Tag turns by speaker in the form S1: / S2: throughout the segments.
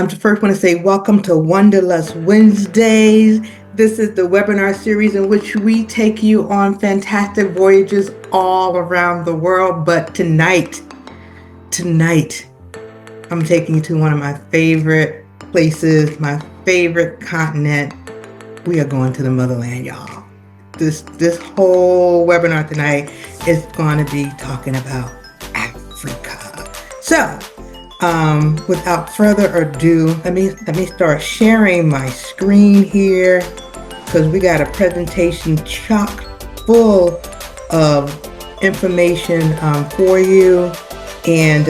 S1: first want to say welcome to Wanderlust Wednesdays. This is the webinar series in which we take you on fantastic voyages all around the world. But tonight, I'm taking you to one of my favorite places, my favorite continent. We are going to the motherland, y'all. This whole webinar tonight is going to be talking about Africa. So, without further ado, let me start sharing my screen here because we got a presentation chock full of information for you. And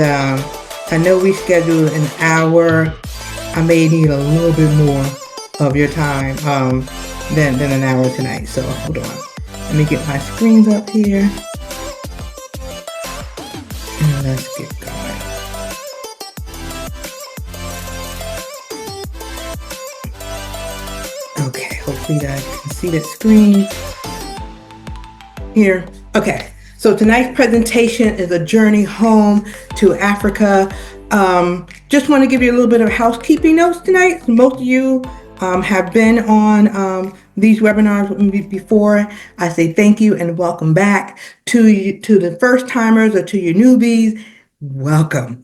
S1: I know we scheduled an hour. I may need a little bit more of your time than an hour tonight. So hold on. Let me get my screens up here. And let's get going. Okay, hopefully you guys can see that screen here. Okay, so tonight's presentation is a journey home to Africa. Just want to give you a little bit of housekeeping notes tonight. Most of you have been on these webinars with me before. I say thank you and welcome back to the first timers or to your newbies. Welcome.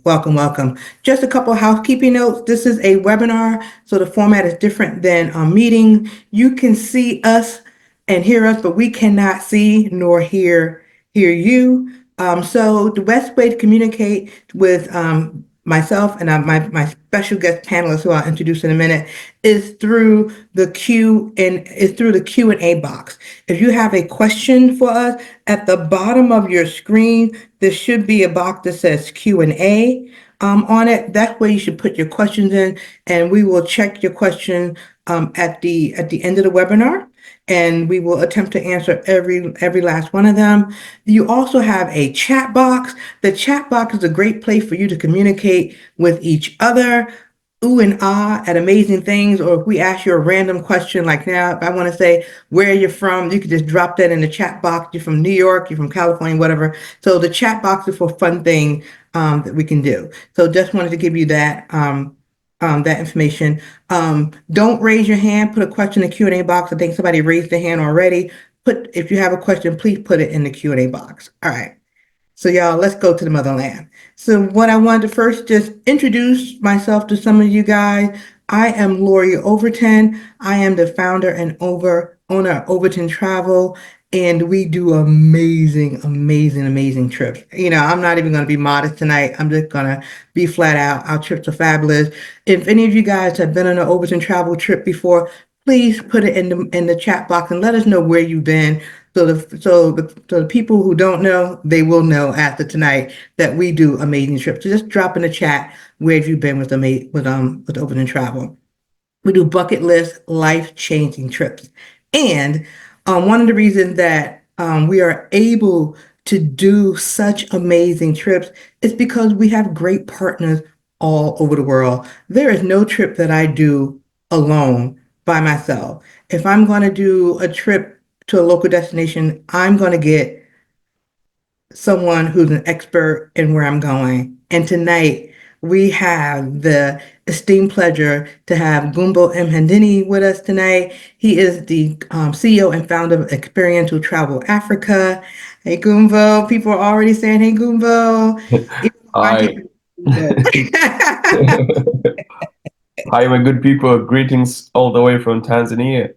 S1: Just a couple of housekeeping notes. This is a webinar, so the format is different than a meeting. You can see us and hear us, but we cannot see nor hear you. So the best way to communicate with myself and my special guest panelists, who I'll introduce in a minute, is through the Q&A box. If you have a question for us, at the bottom of your screen, there should be a box that says Q&A on it. That's where you should put your questions in, and we will check your question at the end of the webinar, and we will attempt to answer every last one of them. You also have a chat box. The chat box is a great place for you to communicate with each other, ooh and ah at amazing things, or if we ask you a random question like now, if I want to say where you're from, you can just drop that in the chat box. You're from New York, you're from California, whatever. So the chat box is for fun thing that we can do. So just wanted to give you that that information. Don't raise your hand. Put a question in the Q&A box. I think somebody raised their hand already. If you have a question, please put it in the Q&A box. All right. So y'all, let's go to the motherland. So what I wanted to first just introduce myself to some of you guys. I am Lori Overton. I am the founder and owner of Overton Travel, and we do amazing trips. You know, I'm not even going to be modest tonight. I'm just going to be flat out. Our trips are fabulous. If any of you guys have been on an Overton Travel trip before, please put it in the chat box and let us know where you've been. So the people who don't know, they will know after tonight that we do amazing trips. So just drop in the chat where have you been with Overton Travel. We do bucket list, life-changing trips. And one of the reasons that we are able to do such amazing trips is because we have great partners all over the world. There is no trip that I do alone by myself. If I'm going to do a trip to a local destination, I'm going to get someone who's an expert in where I'm going. And tonight we have the esteemed pleasure to have Gumbo Mhandini with us tonight. He is the CEO and founder of Experiential Travel Africa. Hey, Gumbo. People are already saying, hey, Gumbo.
S2: Hi. Hi, my good people. Greetings all the way from Tanzania.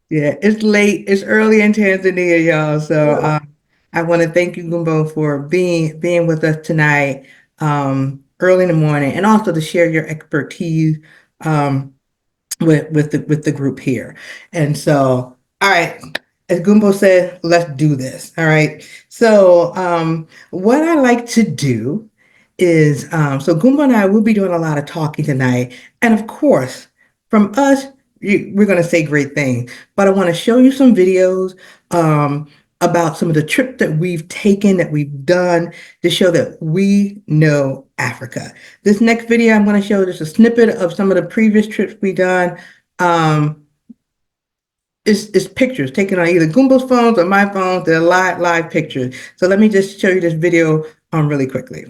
S1: Yeah, it's late. It's early in Tanzania, y'all. So I want to thank you, Gumbo, for being with us tonight, early in the morning, and also to share your expertise with the group here. And so, all right, as Gumbo said, let's do this. All right. So what I like to do is so Gumbo and I will be doing a lot of talking tonight, and of course, from us, we're going to say great things. But I want to show you some videos about some of the trips that we've taken, that we've done, to show that we know Africa. This next video, I'm going to show just a snippet of some of the previous trips we've done. It's pictures taken on either Gumbo's phones or my phone. They're live pictures. So let me just show you this video really quickly.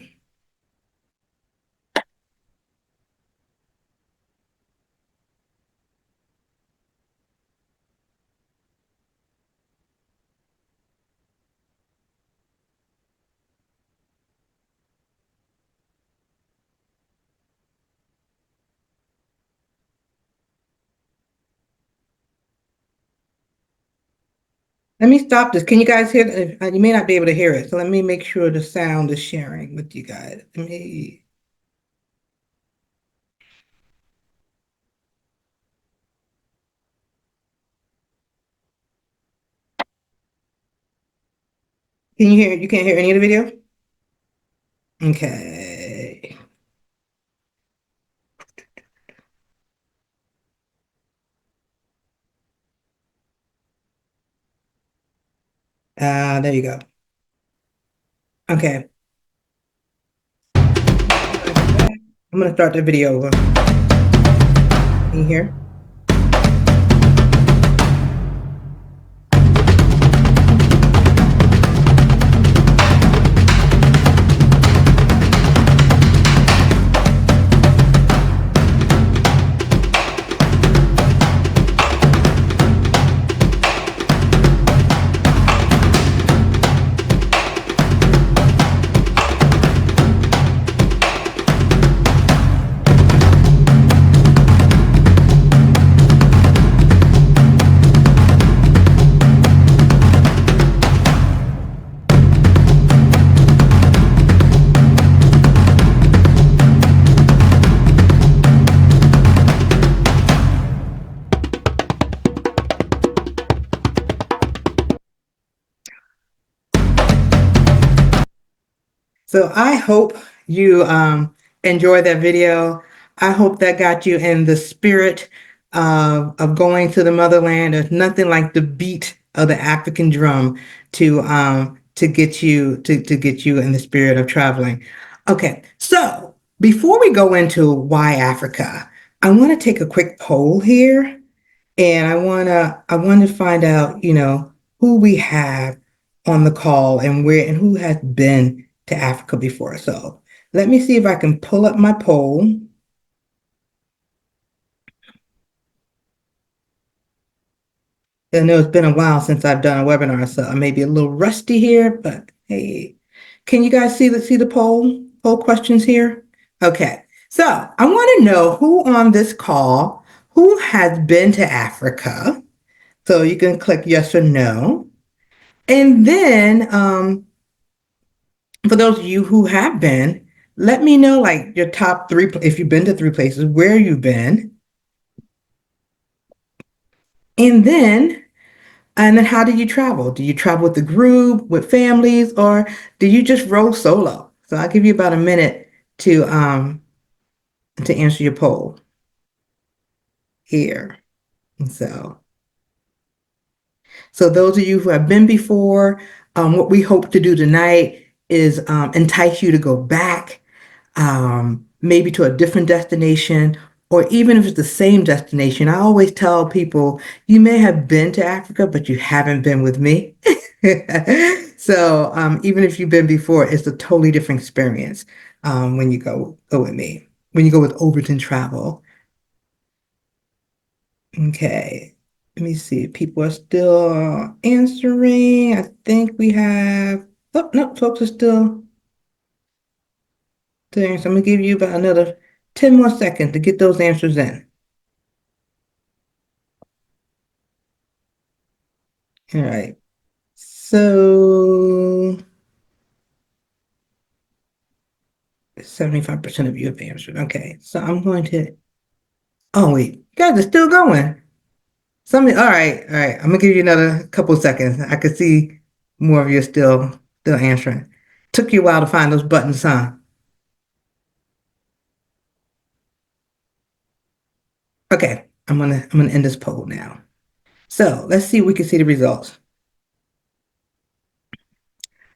S1: Let me stop this. Can you guys hear? You may not be able to hear it, so let me make sure the sound is sharing with you guys. Let me. Can you hear? You can't hear any of the video? Okay. There you go. Okay. I'm gonna start the video over. Can you hear? So I hope you enjoyed that video. I hope that got you in the spirit of going to the motherland. There's nothing like the beat of the African drum to get you to get you in the spirit of traveling. Okay, so before we go into why Africa, I want to take a quick poll here. And I want to find out, who we have on the call and where and who has been to Africa before. So let me see if I can pull up my poll. I know it's been a while since I've done a webinar, so I may be a little rusty here, but hey, can you guys see the poll questions here? Okay. So I want to know who on this call who has been to Africa. So you can click yes or no. And then, for those of you who have been, let me know like your top three, if you've been to three places, where you've been. And then, and then how did you travel? Do you travel with the group, with families, or do you just roll solo? So I'll give you about a minute to answer your poll here. And so those of you who have been before, what we hope to do tonight is entice you to go back, maybe to a different destination, or even if it's the same destination. I always tell people you may have been to Africa, but you haven't been with me. So even if you've been before, it's a totally different experience when you go with me, when you go with Overton Travel. Okay. Let me see. People are still answering. I think we have, oh, no, folks are still there. So I'm gonna give you about another 10 more seconds to get those answers in. All right. So 75% of you have answered. Okay. So I'm going to, oh wait, you guys are still going. All right. I'm gonna give you another couple of seconds. I could see more of you are still answering. Took you a while to find those buttons, huh? Okay, I'm gonna end this poll now. So let's see if we can see the results.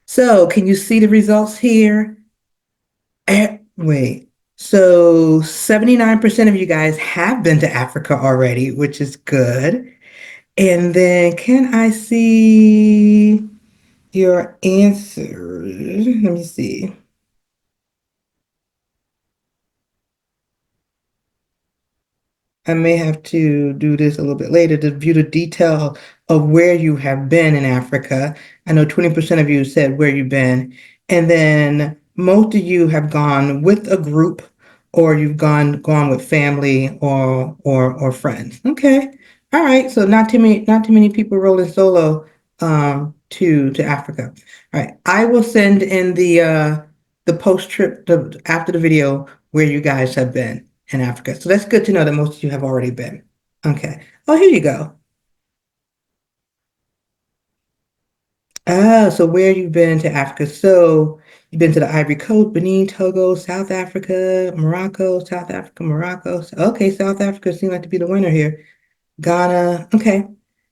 S1: So can you see the results here? Wait. So 79% of you guys have been to Africa already, which is good. And then can I see your answers? Let me see. I may have to do this a little bit later to view the detail of where you have been in Africa. I know 20% of you said where you've been, and then most of you have gone with a group or you've gone with family or friends. Okay. All right. So not too many people rolling solo to Africa. All right, I will send in the post trip after the video where you guys have been in Africa. So that's good to know that most of you have already been. Okay. Oh, here you go. Ah, so where you've been to Africa? So you've been to the Ivory Coast, Benin, Togo, South Africa, Morocco, South Africa, Morocco. Okay, South Africa seems like to be the winner here. Ghana. Okay.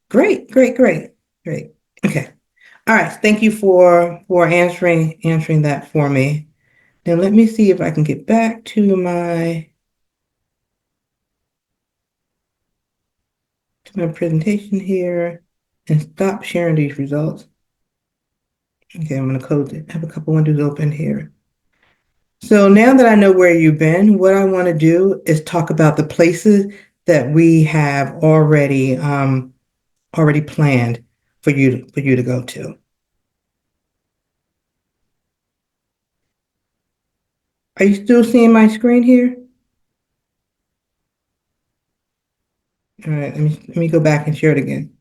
S1: Great, great, great, great. Okay. All right. Thank you for answering that for me. Now let me see if I can get back to my presentation here and stop sharing these results. Okay, I'm gonna close it. I have a couple windows open here. So now that I know where you've been, what I want to do is talk about the places that we have already planned for you to go to. Are you still seeing my screen here? All right, let me go back and share it again.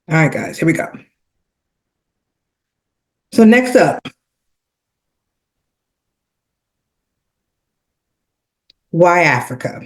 S1: All right, guys, here we go. So next up, why Africa?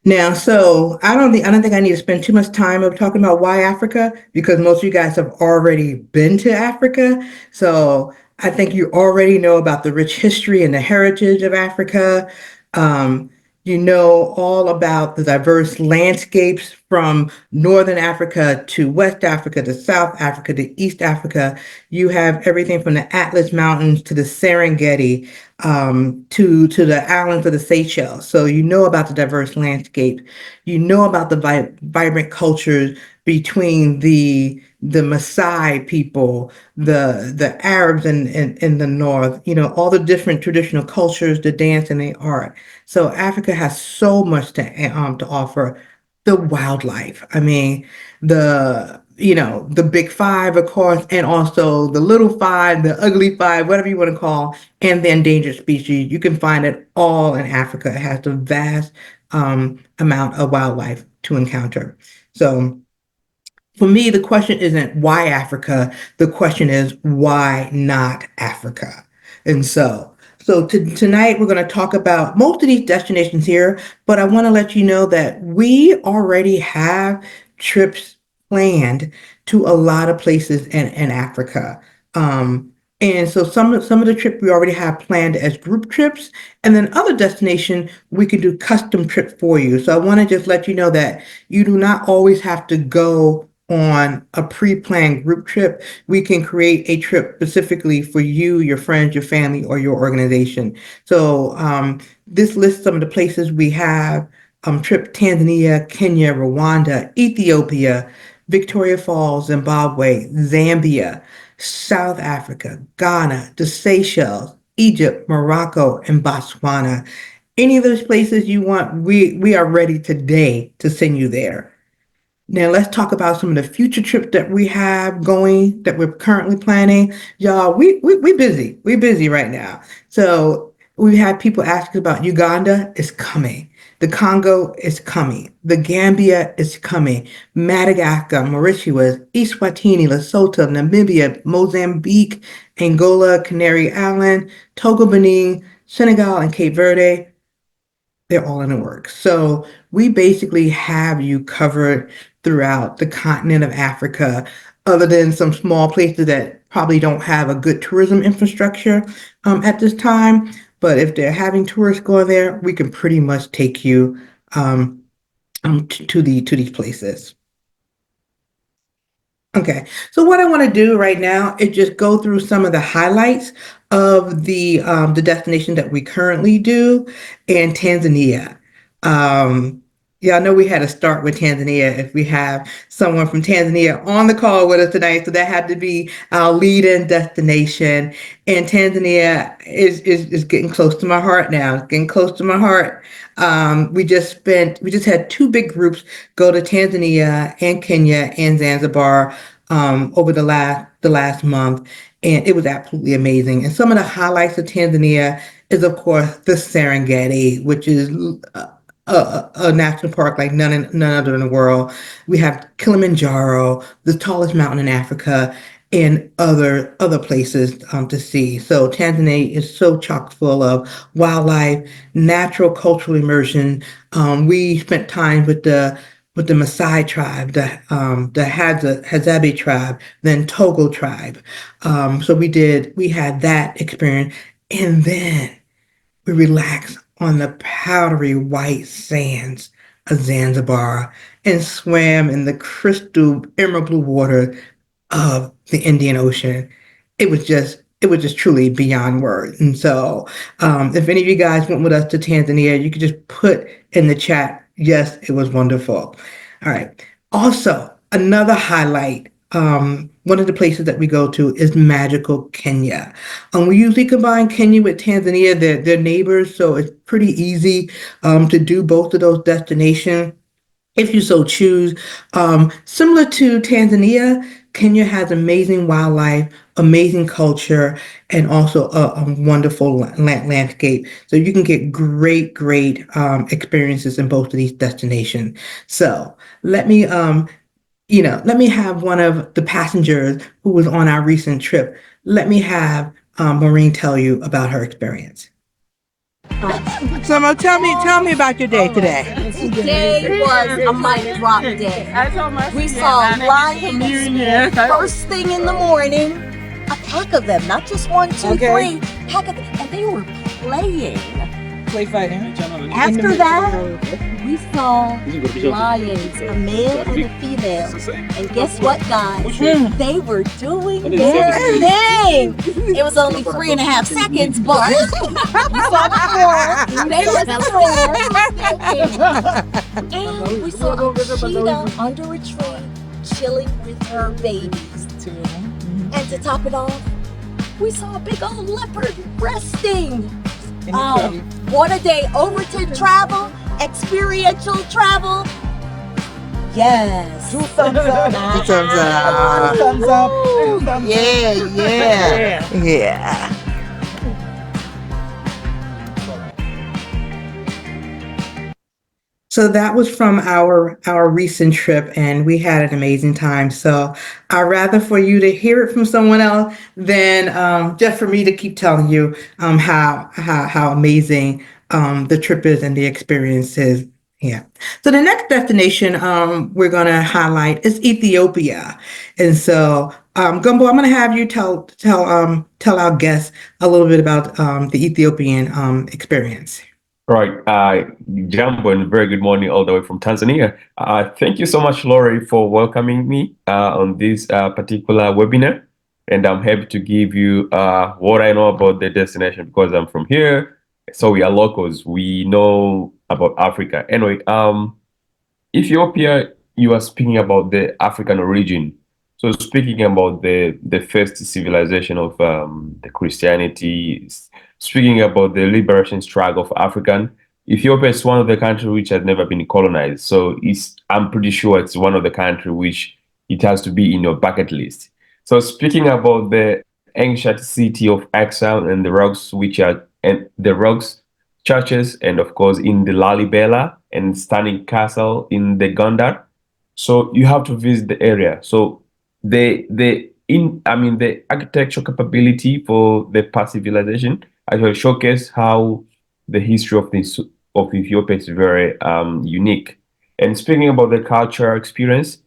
S1: Now, so I don't think I need to spend too much time of talking about why Africa because most of you guys have already been to Africa. So I think you already know about the rich history and the heritage of Africa. Um, you know all about the diverse landscapes from Northern Africa to West Africa to South Africa to East Africa. You have everything from the Atlas Mountains to the Serengeti to the islands of the Seychelles. So you know about the diverse landscape. You know about the vibrant cultures between the Maasai people, the Arabs in the north. You know all the different traditional cultures, the dance and the art. So Africa has so much to offer. The wildlife. I mean, the big five, of course, and also the little five, the ugly five, whatever you want to call, and the endangered species. You can find it all in Africa. It has a vast amount of wildlife to encounter. So for me, the question isn't why Africa. The question is why not Africa? And tonight we're going to talk about most of these destinations here, but I want to let you know that we already have trips planned to a lot of places in Africa. And so some of the trips we already have planned as group trips, and then other destination we can do custom trips for you. So I want to just let you know that you do not always have to go on a pre-planned group trip. We can create a trip specifically for you, your friends, your family, or your organization. So this lists some of the places we have trip Tanzania, Kenya, Rwanda, Ethiopia, Victoria Falls, Zimbabwe, Zambia, South Africa, Ghana, the Seychelles, Egypt, Morocco, and Botswana. Any of those places you want, we are ready today to send you there. Now let's talk about some of the future trips that we have going that we're currently planning. Y'all, we busy. We're busy right now. So we have people asking about Uganda is coming. The Congo is coming. The Gambia is coming. Madagascar, Mauritius, Eswatini, Lesotho, Namibia, Mozambique, Angola, Canary Island, Togo, Benin, Senegal, and Cape Verde. They're all in the works. So we basically have you covered throughout the continent of Africa, other than some small places that probably don't have a good tourism infrastructure at this time. But if they're having tourists going there, we can pretty much take you um, to these places. Okay, so what I want to do right now is just go through some of the highlights of the destination that we currently do in Tanzania. Um, Yeah, I know we had to start with Tanzania if we have someone from Tanzania on the call with us tonight. So that had to be our lead-in destination. And Tanzania is getting close to my heart now. It's getting close to my heart. We just had two big groups go to Tanzania and Kenya and Zanzibar over the last month, and it was absolutely amazing. And some of the highlights of Tanzania is, of course, the Serengeti, which is a national park like none other in the world. We have Kilimanjaro, the tallest mountain in Africa, and other places to see. So Tanzania is so chock full of wildlife, natural cultural immersion. We spent time with the Maasai tribe, the Hadzabe tribe, then Togo tribe. So we had that experience, and then we relaxed on the powdery white sands of Zanzibar and swam in the crystal emerald blue water of the Indian Ocean. It was just truly beyond words. And so, if any of you guys went with us to Tanzania, you could just put in the chat, yes, it was wonderful. All right. Also, another highlight. One of the places that we go to is magical Kenya. We usually combine Kenya with Tanzania. They're neighbors, so it's pretty easy to do both of those destinations if you so choose. Similar to Tanzania, Kenya has amazing wildlife, amazing culture, and also a wonderful landscape. So you can get great experiences in both of these destinations. So let me, let me have one of the passengers who was on our recent trip. Let me have Maureen tell you about her experience. So, Mo, tell me about your day today.
S3: Today was a mic drop day. We saw lions first thing in the morning. A pack of them, not just one, two, three. Pack of them, and they were playing.
S1: Play fighting.
S3: After that, we saw lions, a male and a female. And guess what, guys? They were doing their thing. It was only 3.5 seconds, but we saw the four. They were four. And we saw a cheetah under a tree, chilling with her babies. And to top it off, we saw a big old leopard resting. What a day. Overton Travel, experiential travel. Yes.
S4: 2 thumbs up.
S1: 2 thumbs up.
S4: 2 thumbs up. 2 thumbs up.
S1: Yeah. So that was from our recent trip, and we had an amazing time. So I'd rather for you to hear it from someone else than just for me to keep telling you how amazing the trip is and the experience is. Yeah. So the next destination we're going to highlight is Ethiopia, and so Gumbo, I'm going to have you tell our guests a little bit about the Ethiopian experience.
S2: Right. Jambo, and very good morning all the way from Tanzania. Thank you so much, Laurie, for welcoming me on this particular webinar. And I'm happy to give you what I know about the destination because I'm from here. So we are locals. We know about Africa. Anyway, Ethiopia, you are speaking about the African origin. So speaking about the first civilization of the Christianity, speaking about the liberation struggle of African, Ethiopia is one of the countries which has never been colonized. So I'm pretty sure it's one of the countries which it has to be in your bucket list. So speaking about the ancient city of exile and the rocks, churches, and of course in the Lalibela and stunning castle in the Gondar. So you have to visit the area. So the architectural capability for the past civilization actually showcase how the history of Ethiopia is very unique. And speaking about the cultural experience,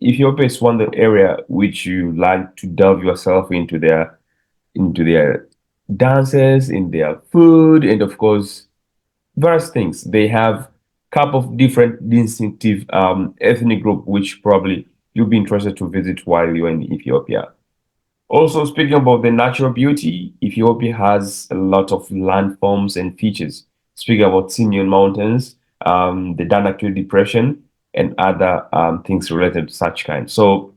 S2: Ethiopia is one of the area which you like to delve yourself into their dances, in their food, and of course various things. They have couple of different distinctive ethnic group which probably you'll be interested to visit while you're in Ethiopia. Also, speaking about the natural beauty, Ethiopia has a lot of landforms and features. Speaking about Simien Mountains, the Danakil Depression, and other things related to such kind. So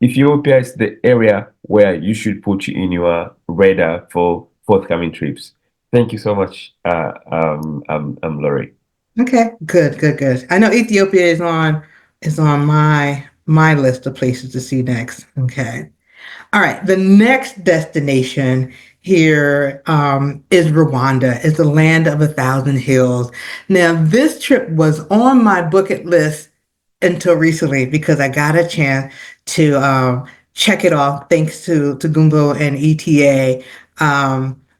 S2: Ethiopia is the area where you should put in your radar for forthcoming trips. Thank you so much, Laurie.
S1: Okay, good, good, good. I know Ethiopia is on my list of places to see next. Okay. All right, the next destination here is Rwanda. It's the land of a thousand hills. Now, this trip was on my bucket list until recently because I got a chance to check it off thanks to Gumbo and ETA.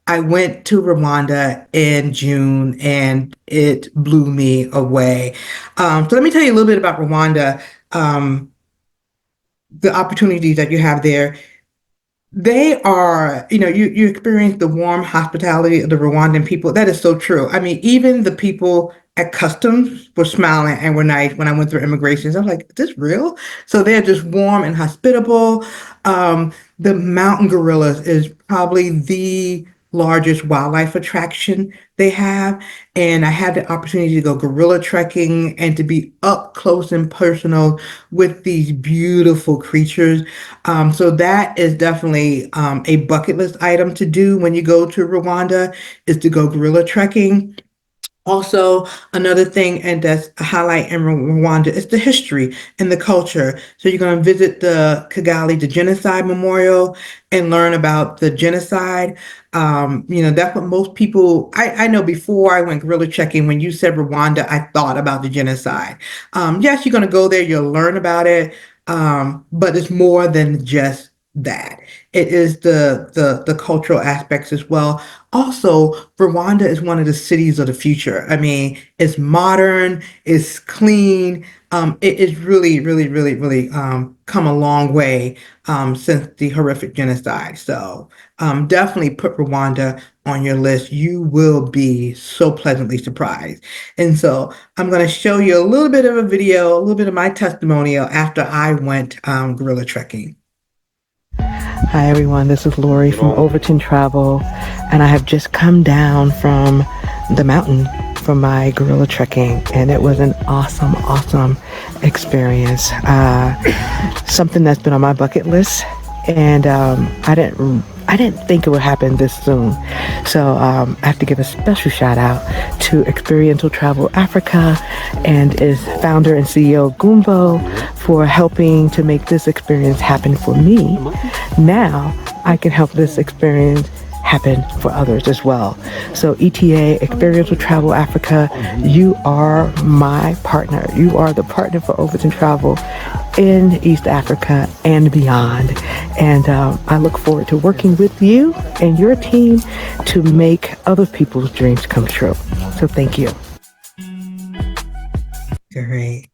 S1: I went to Rwanda in June and it blew me away. So let me tell you a little bit about Rwanda, the opportunities that you have there. They are, you experience the warm hospitality of the Rwandan people. That is so true. I mean, even the people at customs were smiling and were nice when I went through immigration. I was like, is this real? So they're just warm and hospitable. The mountain gorillas is probably the largest wildlife attraction they have. And I had the opportunity to go gorilla trekking and to be up close and personal with these beautiful creatures. So that is definitely a bucket list item to do when you go to Rwanda is to go gorilla trekking. Also, another thing, and that's a highlight in Rwanda, is the history and the culture. So you're going to visit the Kigali, the Genocide Memorial, and learn about the genocide. That's what most people, I know before I went gorilla checking, when you said Rwanda, I thought about the genocide. Yes, you're going to go there, you'll learn about it, but it's more than just that. It is the cultural aspects as well. Also, Rwanda is one of the cities of the future. I mean, it's modern, it's clean. It is really, really, really, really come a long way since the horrific genocide. So definitely put Rwanda on your list. You will be so pleasantly surprised. And so I'm going to show you a little bit of a video, a little bit of my testimonial after I went gorilla trekking. Hi everyone, this is Lori from Overton Travel, and I have just come down from the mountain from my gorilla trekking, and it was an awesome, awesome experience. Something that's been on my bucket list, and I didn't think it would happen this soon. So I have to give a special shout out to Experiential Travel Africa and its founder and CEO Gumbo for helping to make this experience happen for me. Now I can help this experience happen for others as well. So ETA, Experiential Travel Africa, you are my partner. You are the partner for Overton Travel in East Africa and beyond. And I look forward to working with you and your team to make other people's dreams come true. So thank you. Great.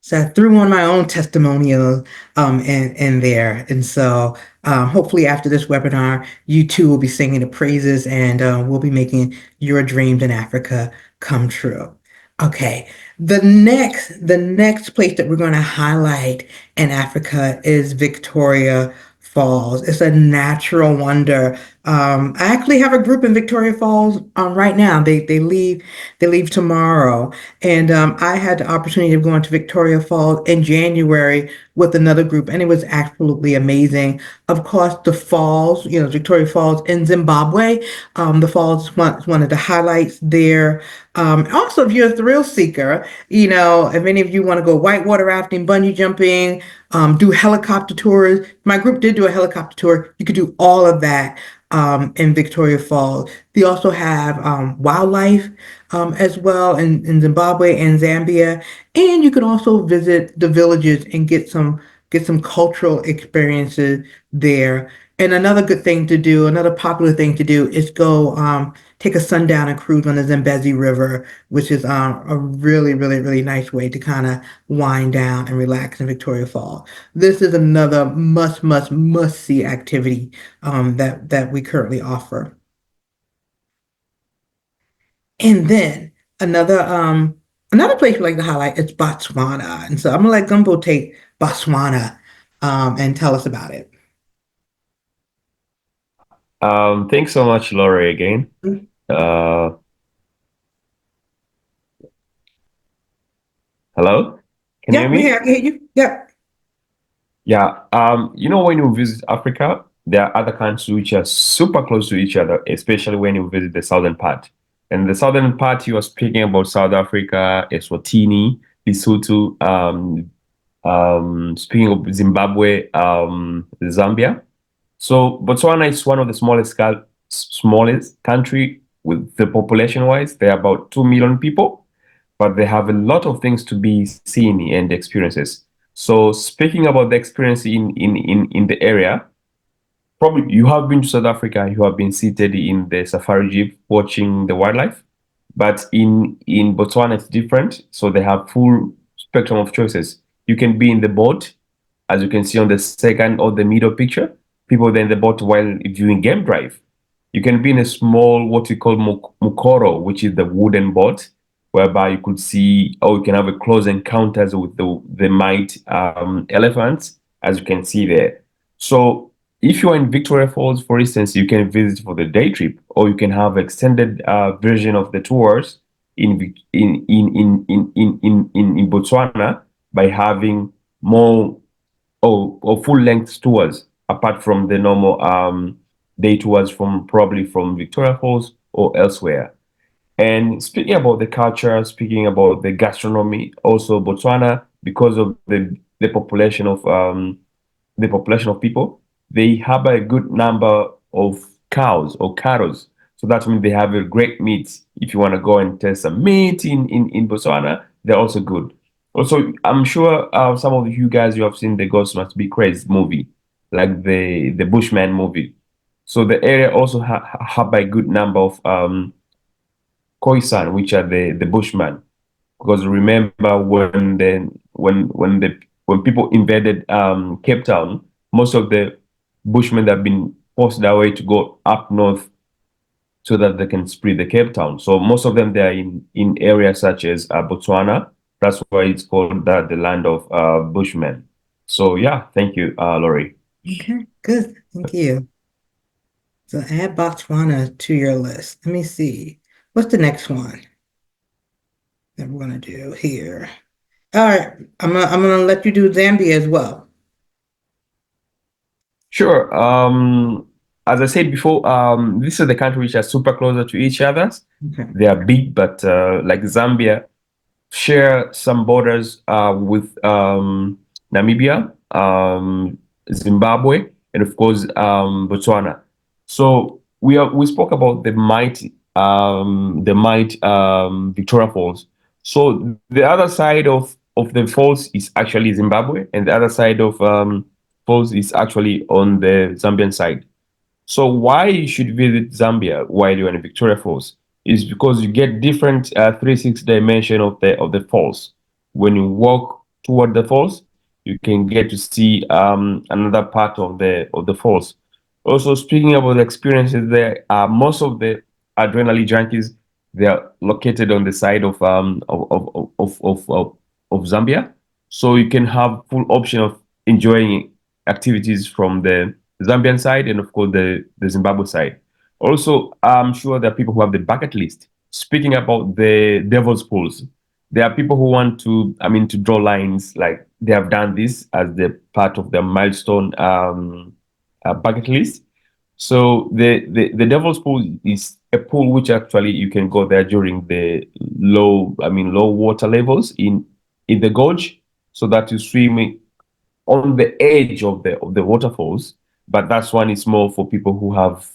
S1: So I threw on my own testimonial in there. And so hopefully after this webinar, you too will be singing the praises and we'll be making your dreams in Africa come true. Okay, the next place that we're going to highlight in Africa is Victoria Falls. It's a natural wonder. I actually have a group in Victoria Falls right now. They leave tomorrow, and I had the opportunity of going to Victoria Falls in January with another group, and it was absolutely amazing. Of course, the falls, Victoria Falls in Zimbabwe, the falls is one of the highlights there. Also, if you're a thrill seeker, if any of you want to go whitewater rafting, bungee jumping, do helicopter tours, my group did do a helicopter tour. You could do all of that in Victoria Falls. They also have wildlife as well in Zimbabwe and Zambia, and you can also visit the villages and get some cultural experiences there. And another good thing to do, another popular thing to do, is go take a sundowner cruise on the Zambezi River, which is a really, really, really nice way to kind of wind down and relax in Victoria Falls. This is another must see activity that we currently offer. And then another place we like to highlight is Botswana. And so I'm gonna let Gumbo take Botswana and tell us about it.
S2: Thanks so much, Laurie, again. Hello? Can you hear
S1: Yep, we're
S2: me?
S1: here. I can hear you. Yep.
S2: Yeah. When you visit Africa, there are other countries which are super close to each other, especially when you visit the southern part. And the southern part, you are speaking about South Africa, Eswatini, Lesotho, speaking of Zimbabwe, Zambia. So Botswana is one of the smallest country with the population wise. There are about 2 million people, but they have a lot of things to be seen and experiences. So speaking about the experience in the area, probably you have been to South Africa, you have been seated in the safari jeep watching the wildlife. But in Botswana, it's different. So they have full spectrum of choices. You can be in the boat, as you can see on the second or the middle picture. People then in the boat while viewing game drive. You can be in a small, what we call mukoro, which is the wooden boat, whereby you could see, or you can have a close encounters with the might elephants, as you can see there. So if you are in Victoria Falls, for instance, you can visit for the day trip, or you can have extended version of the tours in Botswana by having more or full length tours apart from the normal day tours from probably from Victoria Falls or elsewhere. And speaking about the culture, speaking about the gastronomy, also Botswana, because of the population of people, they have a good number of cows or cattle. So that means they have a great meat. If you want to go and test some meat in Botswana, they're also good. Also, I'm sure some of you guys you have seen the Ghost Must Be Crazy movie, like the Bushman movie. So the area also have a good number of croissant, which are the Bushman. Because remember when people invaded Cape Town, most of the Bushmen have been forced that way to go up north so that they can spread the Cape Town. So most of them they are in areas such as Botswana. That's why it's called the land of Bushmen. So yeah, thank you, Laurie.
S1: Okay, good. Thank you. So add Botswana to your list. Let me see. What's the next one that we're gonna do here? All right, I'm gonna let you do Zambia as well.
S2: Sure. As I said before, this is the country which are super closer to each other.
S1: Okay.
S2: They are big, but like Zambia, share some borders with Namibia, Zimbabwe, and of course Botswana. So we spoke about the might Victoria Falls. So the other side of the falls is actually Zimbabwe, and the other side of falls is actually on the Zambian side. So why you should visit Zambia while you're in Victoria Falls is because you get different 360 dimension of the falls. When you walk toward the falls, you can get to see another part of the falls. Also, speaking about the experiences there, most of the adrenaline junkies they are located on the side of Zambia, so you can have full option of enjoying activities from the Zambian side and of course the Zimbabwe side. Also, I'm sure there are people who have the bucket list. Speaking about the devil's pools, there are people who want to draw lines like they have done this as the part of their milestone bucket list. So the devil's pool is a pool which actually you can go there during the low water levels in the gorge, so that you swim on the edge of the waterfalls, but that's one is more for people who have,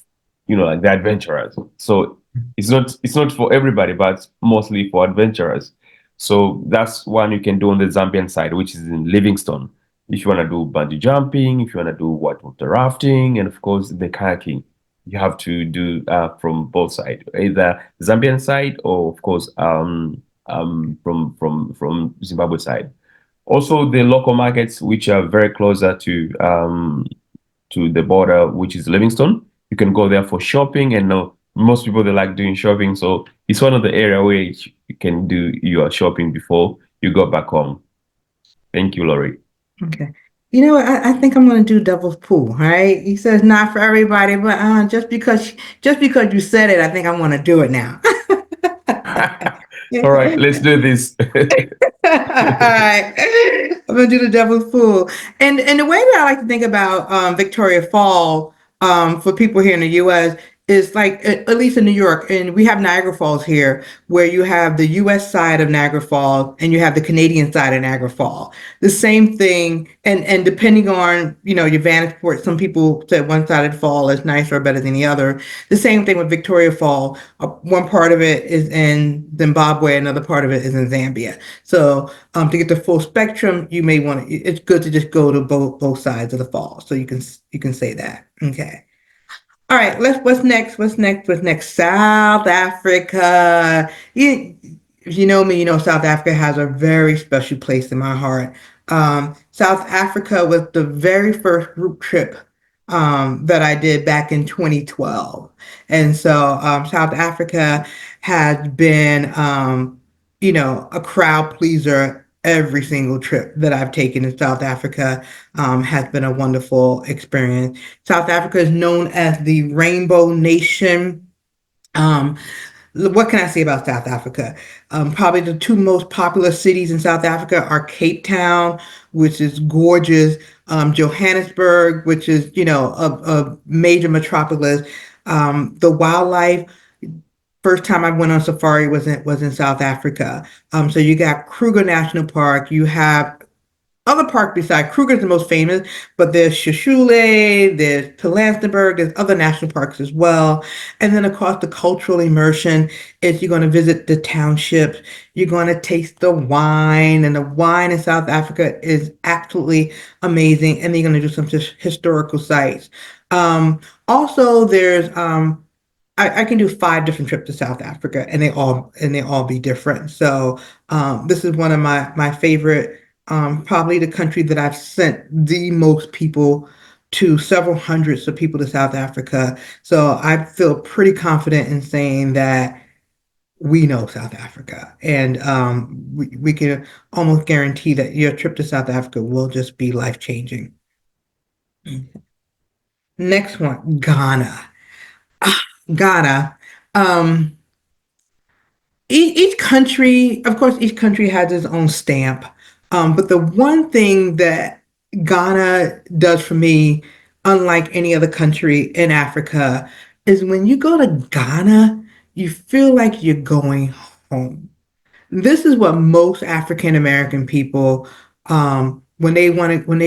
S2: like the adventurers. So it's not for everybody, but mostly for adventurers. So that's one you can do on the Zambian side, which is in Livingstone. If you want to do bungee jumping, if you want to do whitewater rafting, and of course the kayaking, you have to do from both sides, either Zambian side or of course from Zimbabwe side. Also, the local markets, which are very closer to the border, which is Livingstone, you can go there for shopping. And most people they like doing shopping, so it's one of the area where you can do your shopping before you go back home. Thank you, Laurie.
S1: Okay. You know what? I think I'm gonna do devil's pool. All right. He says not for everybody, but just because you said it, I think I want to do it now.
S2: All right, let's do this.
S1: All right. I'm gonna do the devil's fool. And the way that I like to think about Victoria Fall for people here in the US is like at least in New York, and we have Niagara Falls here, where you have the US side of Niagara Falls and you have the Canadian side of Niagara Falls. The same thing, and depending on, you know, your vantage point, some people say one side of the fall is nicer or better than the other. The same thing with Victoria Fall. One part of it is in Zimbabwe, another part of it is in Zambia. So to get the full spectrum, you may want to. It's good to just go to both sides of the fall, so you can say that. Okay. All right. What's next? What's next? What's next? South Africa. If you know me, you know South Africa has a very special place in my heart. South Africa was the very first group trip that I did back in 2012. And so South Africa has been, you know, a crowd pleaser. Every single trip that I've taken in South Africa has been a wonderful experience. South Africa is known as the Rainbow Nation. Um, what can I say about South Africa? Probably the two most popular cities in South Africa are Cape Town, which is gorgeous, Johannesburg, which is, you know, a major metropolis. The wildlife, first time I went on safari was in South Africa. So you got Kruger National Park, you have other parks beside Kruger's the most famous, but there's Shishule, there's Pilanesberg, there's other national parks as well. And then, of course, the cultural immersion is you're going to visit the townships, you're going to taste the wine, and the wine in South Africa is absolutely amazing. And then you're going to do some just historical sites. Also, there's I can do 5 different trips to South Africa, and they all be different. So this is one of my favorite, probably the country that I've sent the most people to, several hundreds of people to South Africa. So I feel pretty confident in saying that we know South Africa, and we can almost guarantee that your trip to South Africa will just be life changing. Next one, Ghana. Ghana. Um, each country, of course, each country has its own stamp. But the one thing that Ghana does for me, unlike any other country in Africa, is when you go to Ghana, you feel like you're going home. This is what most African American people, when they want to, when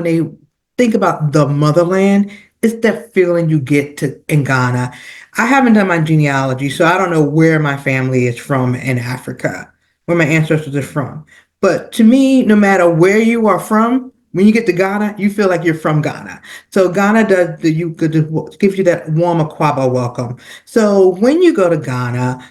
S1: they think about the motherland, it's that feeling you get to in Ghana. I haven't done my genealogy, so I don't know where my family is from in Africa, where my ancestors are from. But to me, no matter where you are from, when you get to Ghana, you feel like you're from Ghana. So Ghana does gives you that warm Aquaba welcome. So when you go to Ghana,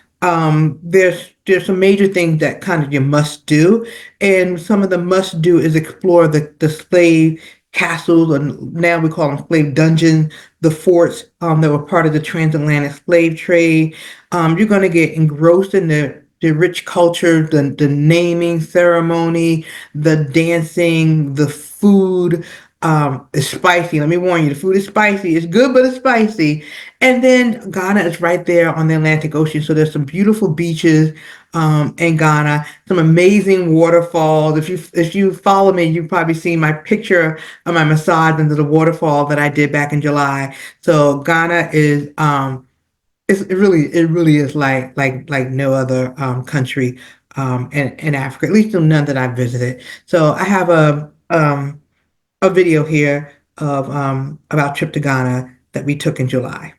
S1: there's some major things that kind of you must do, and some of the must do is explore the slave castles, and now we call them slave dungeons, the forts that were part of the transatlantic slave trade. You're going to get engrossed in the rich culture, the naming ceremony, the dancing, the food. It's spicy. Let me warn you, the food is spicy. It's good, but it's spicy. And then Ghana is right there on the Atlantic Ocean. So there's some beautiful beaches in Ghana, some amazing waterfalls. If you follow me, you've probably seen my picture of my massage under the waterfall that I did back in July. So Ghana is it really is like no other country in Africa, at least none that I've visited. So I have a video here of about trip to Ghana that we took in July.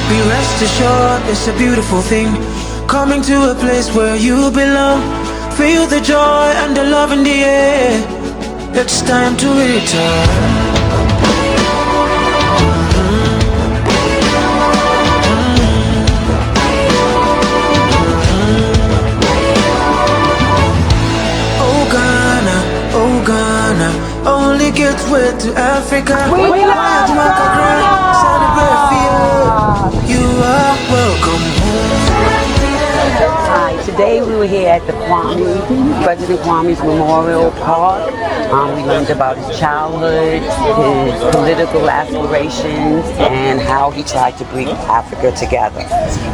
S5: Be rest assured, it's a beautiful thing. Coming to a place where you belong. Feel the joy and the love in the air. It's time to return. Oh Ghana, only gets way to Africa.
S3: We love Ghana!
S5: Celebrate for you. You are welcome home.
S3: Hi,
S6: today we were here at the President Kwame's Memorial Park. We learned about his childhood, his political aspirations, and how he tried to bring Africa together.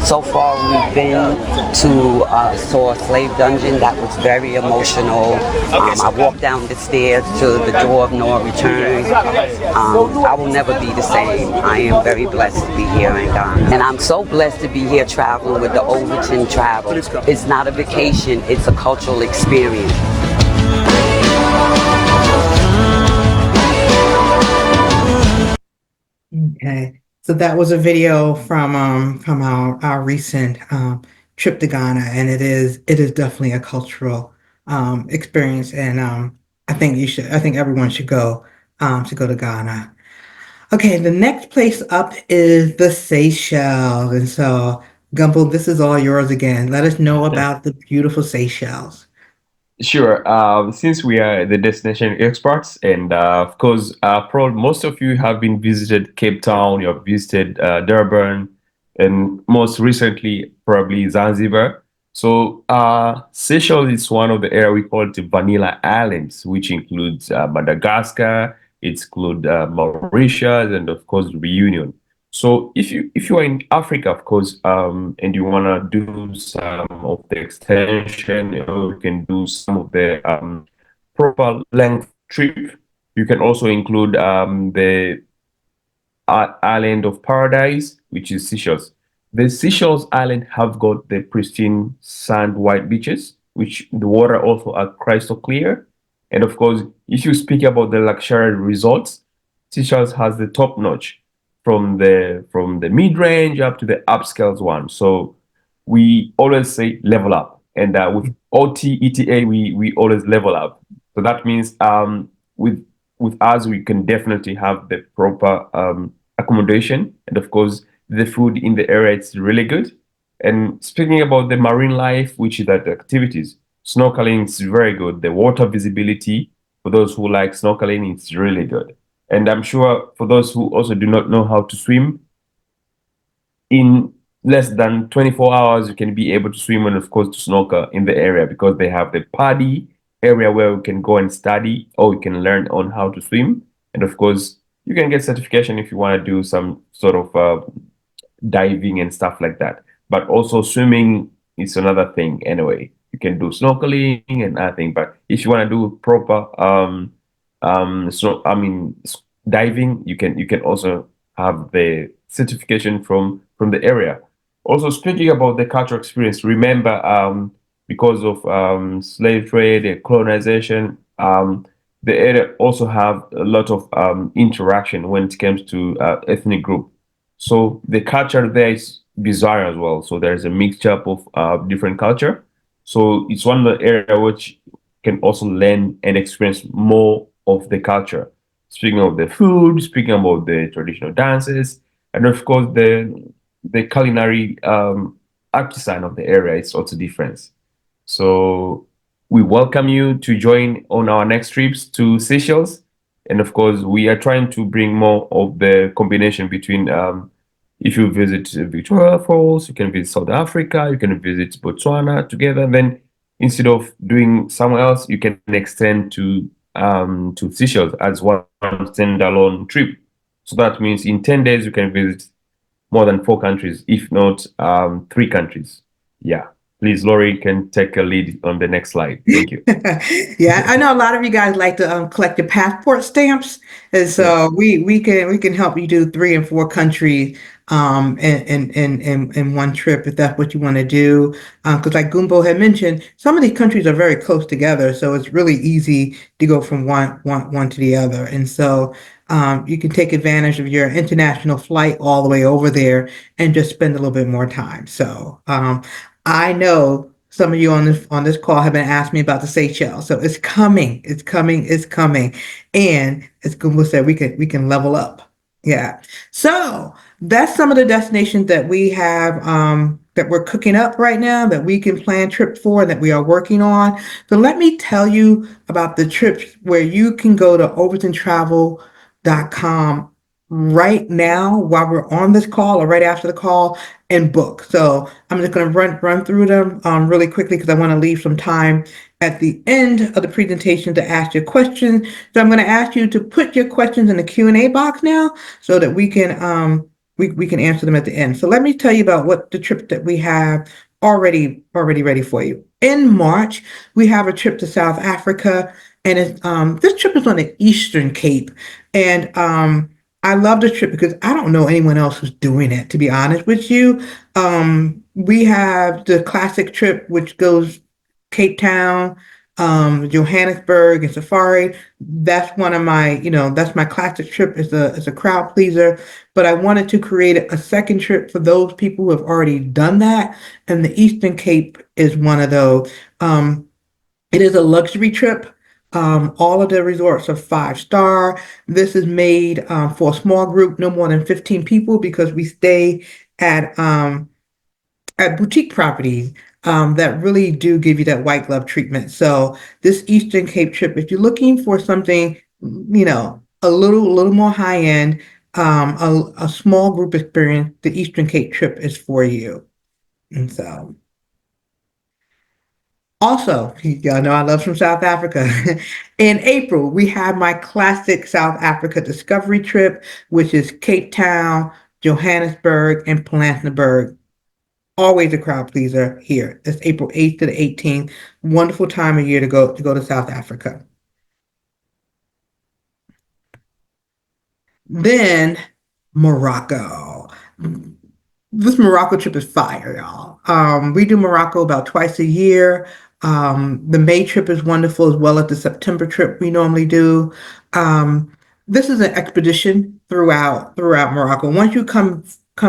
S6: So far, we've been to saw a slave dungeon that was very emotional. I walked down the stairs to the door of no return. I will never be the same. I am very blessed to be here in Ghana, and I'm so blessed to be here traveling with the Overton Travel. It's not a vacation; it's a cultural experience.
S1: Okay, so that was a video from our recent trip to Ghana, and it is definitely a cultural experience, and I think everyone should go to Ghana. Okay, the next place up is the Seychelles, and so Gumbo, this is all yours again. Let us know about the beautiful Seychelles.
S2: Sure. Since we are the destination experts, and of course, probably most of you have been visited Cape Town, you have visited Durban, and most recently probably Zanzibar. So Seychelles is one of the area we call the Vanilla Islands, which includes Madagascar, it includes Mauritius, and of course Reunion. So if you are in Africa, of course, and you wanna do some of the extension, you can do some of the proper length trip. You can also include the island of paradise, which is Seychelles. The Seychelles Island have got the pristine sand white beaches, which the water also are crystal clear. And of course, if you speak about the luxury resorts, Seychelles has the top notch from the mid range up to the upscales one. So we always say level up, and with OTETA we always level up. So that means with us we can definitely have the proper accommodation, and of course the food in the area it's really good. And speaking about the marine life, which is that activities, snorkeling is very good. The water visibility for those who like snorkeling, it's really good. And I'm sure for those who also do not know how to swim, in less than 24 hours, you can be able to swim and, of course, to snorkel in the area because they have the PADI area where we can go and study or we can learn on how to swim. And, of course, you can get certification if you want to do some sort of diving and stuff like that. But also swimming is another thing anyway. You can do snorkeling and other thing. But if you want to do proper so I mean diving, you can also have the certification from the area. Also speaking about the cultural experience, remember because of slave trade and colonization, the area also have a lot of interaction when it comes to ethnic group. So the culture there is bizarre as well. So there's a mixture of different culture. So it's one of the area which can also learn and experience more of the culture. Speaking of the food, speaking about the traditional dances, and of course the culinary artisan of the area is also different. So we welcome you to join on our next trips to Seychelles. And of course, we are trying to bring more of the combination between if you visit Victoria Falls, you can visit South Africa, you can visit Botswana together. Then instead of doing somewhere else, you can extend to Seychelles as one standalone trip. So that means in 10 days, you can visit more than 4 countries, if not 3 countries. Yeah. Please, Lori can take a lead on the next slide. Thank you.
S1: Yeah, I know a lot of you guys like to collect your passport stamps, and so we can help you do 3 and 4 countries in one trip if that's what you want to do. Because like Gumbo had mentioned, some of these countries are very close together, so it's really easy to go from one to the other. And so you can take advantage of your international flight all the way over there and just spend a little bit more time. So I know some of you on this call have been asking me about the Seychelles, so it's coming, it's coming, it's coming, and as Gumbo said, we can level up. Yeah. So that's some of the destinations that we have that we're cooking up right now that we can plan trips for that we are working on. So let me tell you about the trips where you can go to overtontravel.com right now while we're on this call or right after the call and book. So I'm just going to run through them really quickly because I want to leave some time at the end of the presentation to ask your questions. So I'm going to ask you to put your questions in the Q&A box now so that we can we can answer them at the end. So let me tell you about what the trip that we have already ready for you. In March, we have a trip to South Africa, and it's this trip is on the Eastern Cape, and I love the trip because I don't know anyone else who's doing it, to be honest with you. We have the classic trip, which goes Cape Town, Johannesburg, and Safari. That's one of my, that's my classic trip. It's a crowd pleaser, but I wanted to create a second trip for those people who have already done that, and the Eastern Cape is one of those. It is a luxury trip. All of the resorts are 5-star. This is made for a small group, no more than 15 people, because we stay at boutique properties that really do give you that white glove treatment. So this Eastern Cape trip, if you're looking for something, a little more high end, a small group experience, the Eastern Cape trip is for you. And so. Also, y'all know I love from South Africa. In April, we have my classic South Africa discovery trip, which is Cape Town, Johannesburg, and Plettenberg. Always a crowd pleaser here. It's April 8th to the 18th. Wonderful time of year to go to South Africa. Then Morocco. This Morocco trip is fire, y'all. We do Morocco about twice a year. The May trip is wonderful, as well as the September trip we normally do. This is an expedition throughout Morocco. Once you come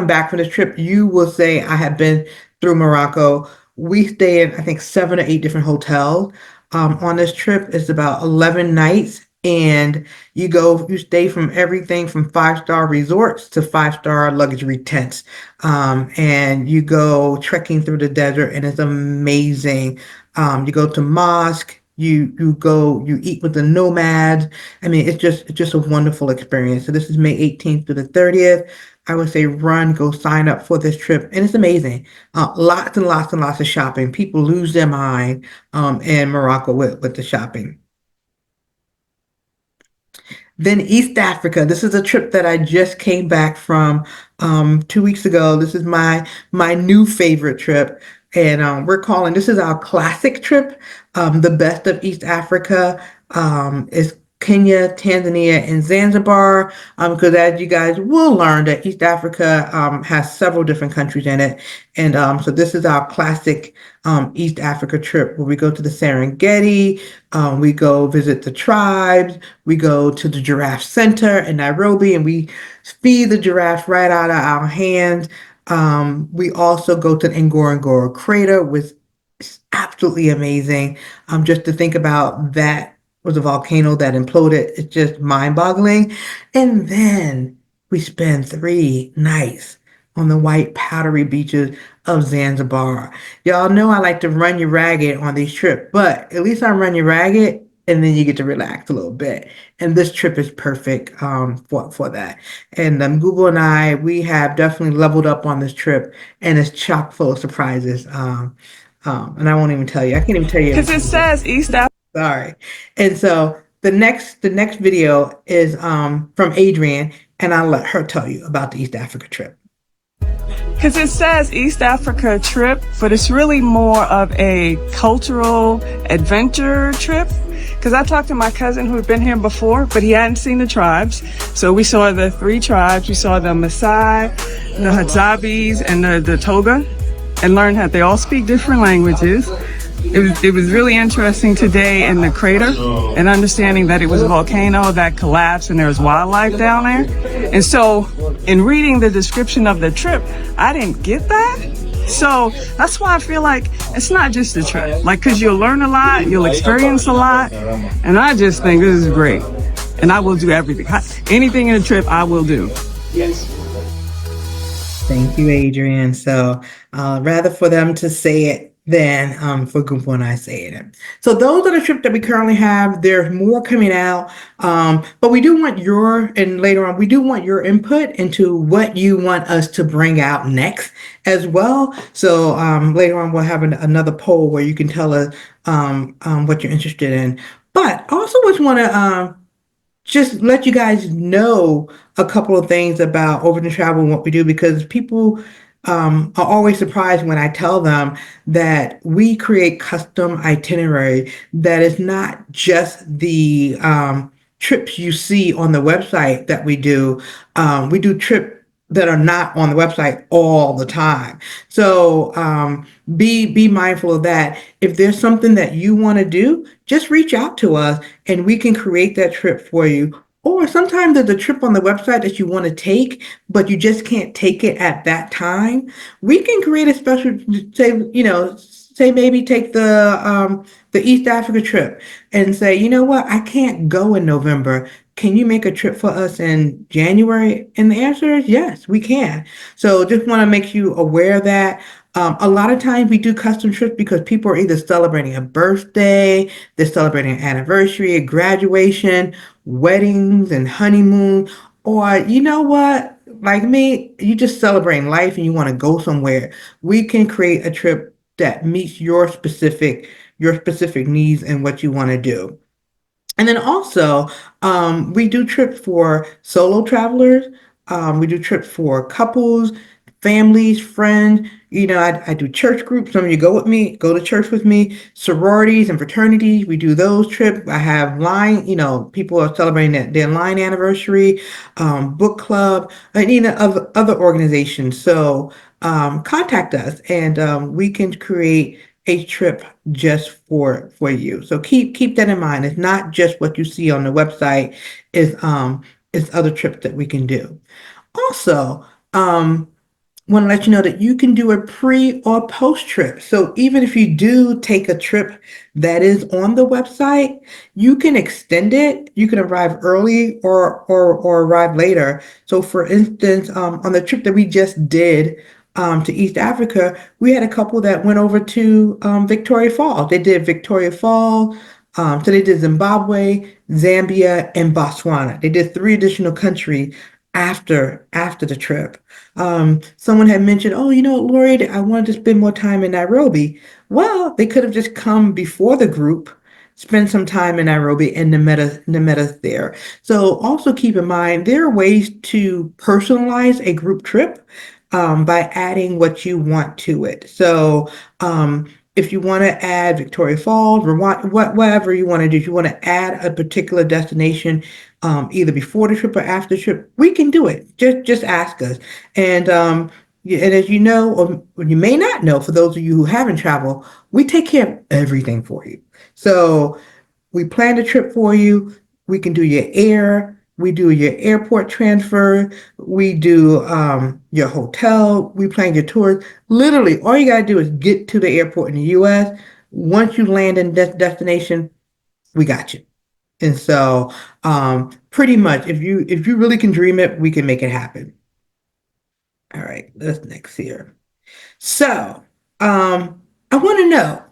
S1: back from this trip, you will say, I have been through Morocco. We stay in, I think, 7 or 8 different hotels. On this trip, it's about 11 nights. And you stay from everything from 5-star resorts to 5-star luxury tents. And you go trekking through the desert, and it's amazing. You go to mosque, you eat with the nomads. I mean, it's just a wonderful experience. So this is May 18th to the 30th. I would say go sign up for this trip, and it's amazing. Lots and lots and lots of shopping. People lose their mind in Morocco with the shopping. Then East Africa. This is a trip that I just came back from 2 weeks ago. This is my new favorite trip. And this is our classic trip. The best of East Africa is Kenya, Tanzania, and Zanzibar, because as you guys will learn, that East Africa has several different countries in it. And so this is our classic East Africa trip, where we go to the Serengeti, we go visit the tribes, we go to the Giraffe Center in Nairobi, and we feed the giraffes right out of our hands. We also go to the Ngorongoro crater, which is absolutely amazing. Just to think about that was a volcano that imploded. It's just mind-boggling. And then we spend 3 nights on the white powdery beaches of Zanzibar. Y'all know I like to run you ragged on these trips, but at least I run you ragged, and then you get to relax a little bit. And this trip is perfect for that. And Google and I, we have definitely leveled up on this trip, and it's chock full of surprises. And I won't even tell you. I can't even tell you.
S7: Because it says East Africa.
S1: Sorry. And so the next video is from Adrienne, and I'll let her tell you about the East Africa trip.
S7: Because it says East Africa trip, but it's really more of a cultural adventure trip. Because I talked to my cousin who had been here before, but he hadn't seen the tribes. So we saw the 3 tribes. We saw the Maasai, the Hadzabis, and the Toga, and learned how they all speak different languages. It was really interesting today in the crater, and understanding that it was a volcano that collapsed and there was wildlife down there. And so in reading the description of the trip, I didn't get that. So that's why I feel like it's not just a trip, because you'll learn a lot, you'll experience a lot. And I just think this is great. And I will do everything. Anything in a trip, I will do.
S1: Yes. Thank you, Adrienne. So rather for them to say it, than for Gumpo and I saying it. So those are the trips that we currently have. There's more coming out, but we do want your, and later on, we do want your input into what you want us to bring out next as well. So later on, we'll have another poll where you can tell us what you're interested in. But I also just want to just let you guys know a couple of things about Overton Travel and what we do, because people are always surprised when I tell them that we create custom itinerary that is not just the trips you see on the website that we do. We do trips that are not on the website all the time. So be mindful of that. If there's something that you want to do, just reach out to us and we can create that trip for you. Or sometimes there's a trip on the website that you want to take, but you just can't take it at that time. We can create a special, say maybe take the East Africa trip and say, you know what, I can't go in November. Can you make a trip for us in January? And the answer is yes, we can. So just want to make you aware of that. A lot of times we do custom trips because people are either celebrating a birthday, they're celebrating an anniversary, a graduation, weddings and honeymoon, or you know what, like me, you just celebrating life and you want to go somewhere. We can create a trip that meets your specific needs and what you want to do. And then also, we do trips for solo travelers. We do trips for couples, families, friends. I do church groups. Some of you go with me, go to church with me. Sororities and fraternities, we do those trips. I have line, people are celebrating their line anniversary, book club, and other organizations. So contact us, and we can create a trip just for you. So keep that in mind. It's not just what you see on the website. It's other trips that we can do. Also, want to let you know that you can do a pre or post trip. So even if you do take a trip that is on the website, you can extend it. You can arrive early or arrive later. So for instance, on the trip that we just did to East Africa, we had a couple that went over to Victoria Falls. They did Victoria Falls. So they did Zimbabwe, Zambia, and Botswana. They did three additional countries after the trip. Someone had mentioned, oh, you know what, Lori, I wanted to spend more time in Nairobi. Well, they could have just come before the group, spend some time in Nairobi, and met us there. So also keep in mind, there are ways to personalize a group trip by adding what you want to it. So if you want to add Victoria Falls, Rwanda, whatever you want to do, if you want to add a particular destination, either before the trip or after the trip, we can do it. Just ask us. And and as you know, or you may not know, for those of you who haven't traveled, we take care of everything for you. So we plan the trip for you. We can do your air. We do your airport transfer. We do your hotel. We plan your tours. Literally, all you gotta do is get to the airport in the U.S. Once you land in destination, we got you. And so, pretty much, if you really can dream it, we can make it happen. All right, let's next here. So, I want to know,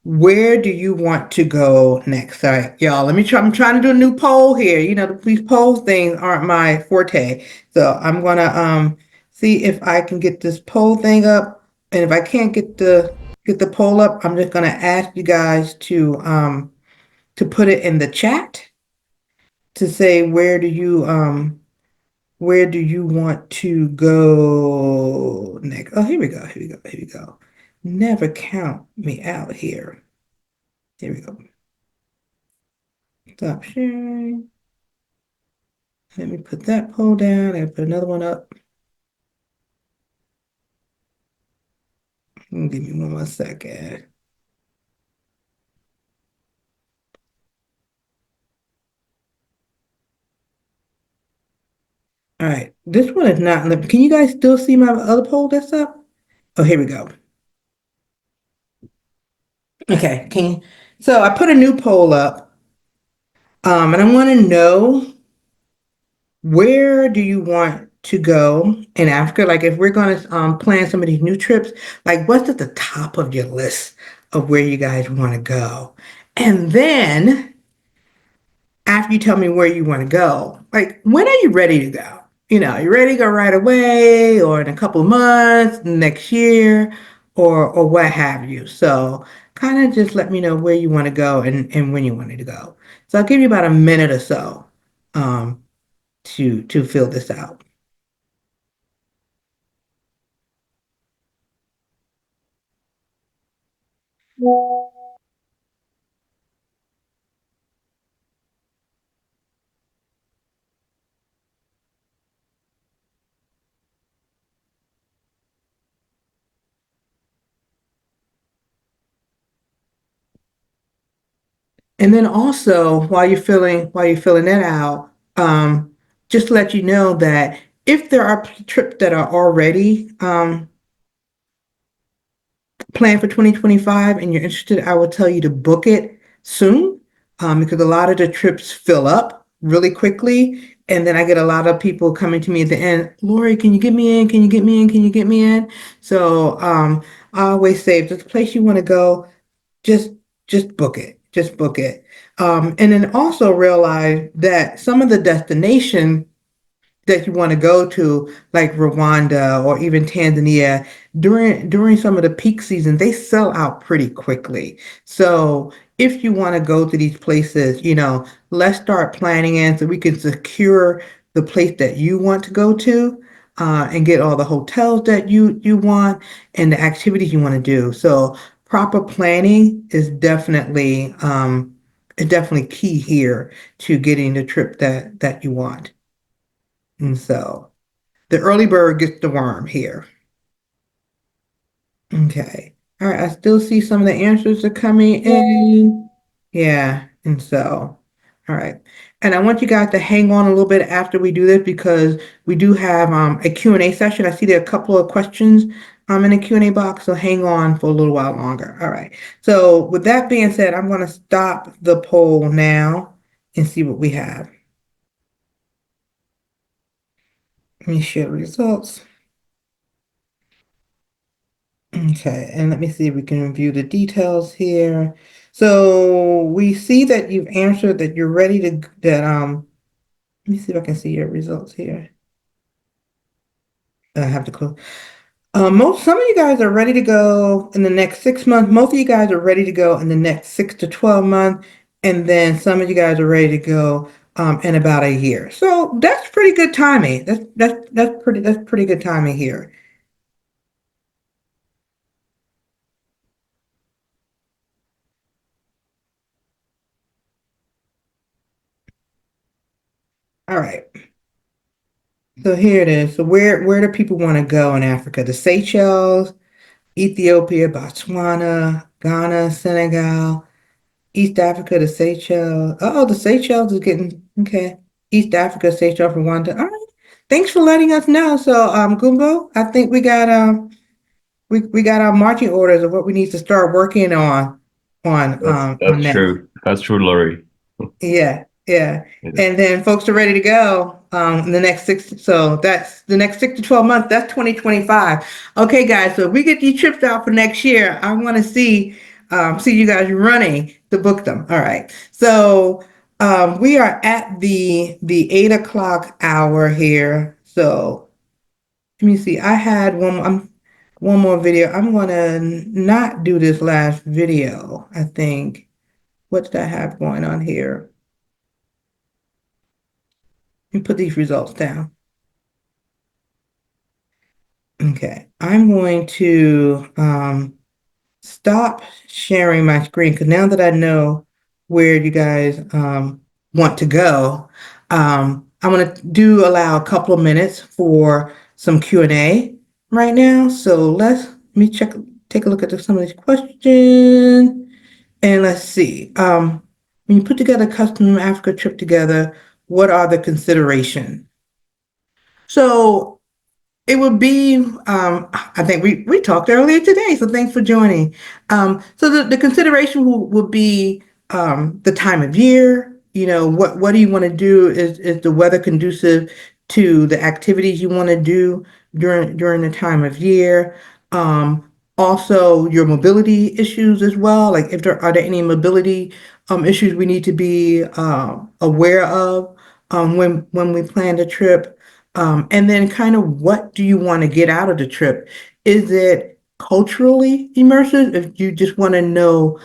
S1: where do you want to go next? All right, y'all, let me try. I'm trying to do a new poll here. These poll things aren't my forte. So I'm gonna see if I can get this poll thing up. And if I can't get the poll up, I'm just gonna ask you guys to put it in the chat to say where do you want to go next? Oh, here we go. Here we go. Here we go. Never count me out here. Here we go. Stop sharing. Let me put that poll down and put another one up. Give me one more second. All right, this one is not. Can you guys still see my other poll that's up? Oh, here we go. Okay, so I put a new poll up, and I want to know, where do you want to go in Africa? Like if we're going to plan some of these new trips, like what's at the top of your list of where you guys want to go? And then after you tell me where you want to go, like when are you ready to go? You ready to go right away or in a couple of months, next year, or what have you. So kind of just let me know where you want to go and when you wanted to go. So I'll give you about a minute or so um, to fill this out. And then also while you're filling that out, just to let you know that if there are trips that are already planned for 2025 and you're interested, I would tell you to book it soon because a lot of the trips fill up really quickly. And then I get a lot of people coming to me at the end, Lori, can you get me in? Can you get me in? Can you get me in? So I always say if there's a place you want to go, just just book it. Just book it. And then also realize that some of the destination that you want to go to, like Rwanda or even Tanzania, during some of the peak season, they sell out pretty quickly. So if you want to go to these places, let's start planning in so we can secure the place that you want to go to, and get all the hotels that you want and the activities you want to do. So proper planning is definitely key here to getting the trip that you want. And so the early bird gets the worm here. Okay. All right. I still see some of the answers are coming in. Yeah. And so, all right. And I want you guys to hang on a little bit after we do this because we do have a Q&A session. I see there are a couple of questions in the Q&A box, so hang on for a little while longer. All right. So with that being said, I'm going to stop the poll now and see what we have. Let me share results. Okay, and let me see if we can review the details here. So we see that you've answered that you're ready let me see if I can see your results here. I have to close. Some of you guys are ready to go in the next 6 months. Most of you guys are ready to go in the next 6 to 12 months, and then some of you guys are ready to go in about a year. So that's pretty good timing. That's pretty good timing here. All right. So here it is. So where do people want to go in Africa? The Seychelles, Ethiopia, Botswana, Ghana, Senegal, East Africa, the Seychelles. Oh, the Seychelles is getting okay. East Africa, Seychelles, Rwanda. All right. Thanks for letting us know. So Gumbo, I think we got our marching orders of what we need to start working on
S2: That's
S1: next.
S2: true. That's true, Laurie.
S1: Yeah, yeah.
S2: It is.
S1: And then folks are ready to go in the next so that's the next 6 to 12 months, that's 2025. Okay, guys, so if we get these trips out for next year, I want to see you guys running to book them. All right. So we are at the 8 o'clock hour here. So let me see. I had one more video. I'm gonna not do this last video, I think. What did I have going on here? Let me put these results down. Okay, I'm going to stop sharing my screen because now that I know where you guys want to go, I'm going to allow a couple of minutes for some Q&A right now. So let me take a look at some of these questions, and let's see. When you put together a custom Africa trip together, what are the considerations? So it would be, I think we talked earlier today, so thanks for joining. So the consideration will be the time of year. What do you want to do? Is the weather conducive to the activities you want to do during the time of year. Also your mobility issues as well. Like if there are there any mobility issues we need to be aware of when we plan the trip. And then kind of what do you want to get out of the trip? Is it culturally immersive? If you just want to know,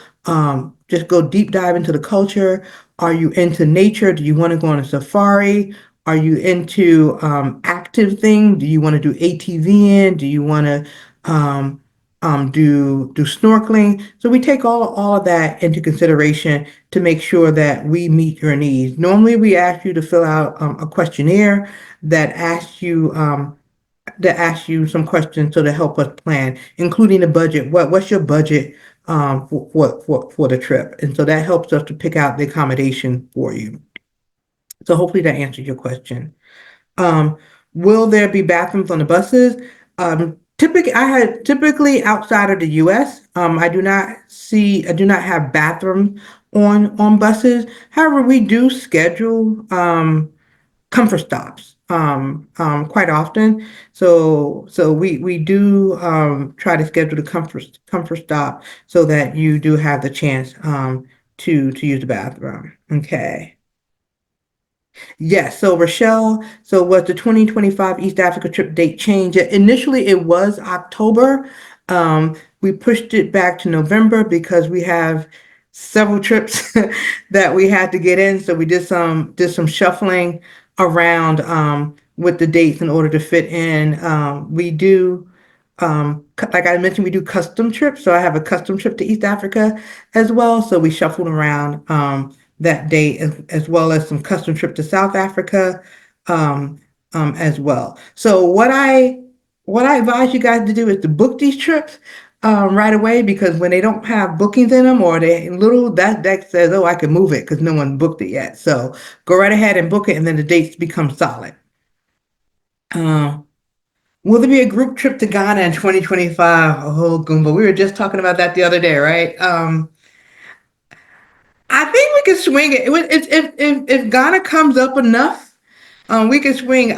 S1: just go deep dive into the culture. Are you into nature? Do you want to go on a safari? Are you into active thing? Do you want to do ATVing? Do you want to do snorkeling? So we take all of that into consideration to make sure that we meet your needs. Normally, we ask you to fill out a questionnaire that asks you some questions so to help us plan, including the budget. What's your budget for the trip? And so that helps us to pick out the accommodation for you. So hopefully that answers your question. Um, will there be bathrooms on the buses? Typically outside of the US, I do not have bathrooms on buses. However, we do schedule comfort stops quite often. So we do try to schedule the comfort stop so that you do have the chance to use the bathroom. Okay. Yes, so Rochelle, so was the 2025 East Africa trip date change? Initially, it was October. We pushed it back to November because we have several trips that we had to get in. So we did some shuffling around with the dates in order to fit in. We do like I mentioned, we do custom trips. So I have a custom trip to East Africa as well. So we shuffled around that date as well as some custom trip to South Africa um, as well. So what I advise you guys to do is to book these trips right away because when they don't have bookings in them or they little that says, oh, I can move it because no one booked it yet. So go right ahead and book it and then the dates become solid. Uh, Will there be a group trip to Ghana in 2025? Oh, Goomba. We were just talking about that the other day, right? I think we can swing it. If Ghana comes up enough, we can swing.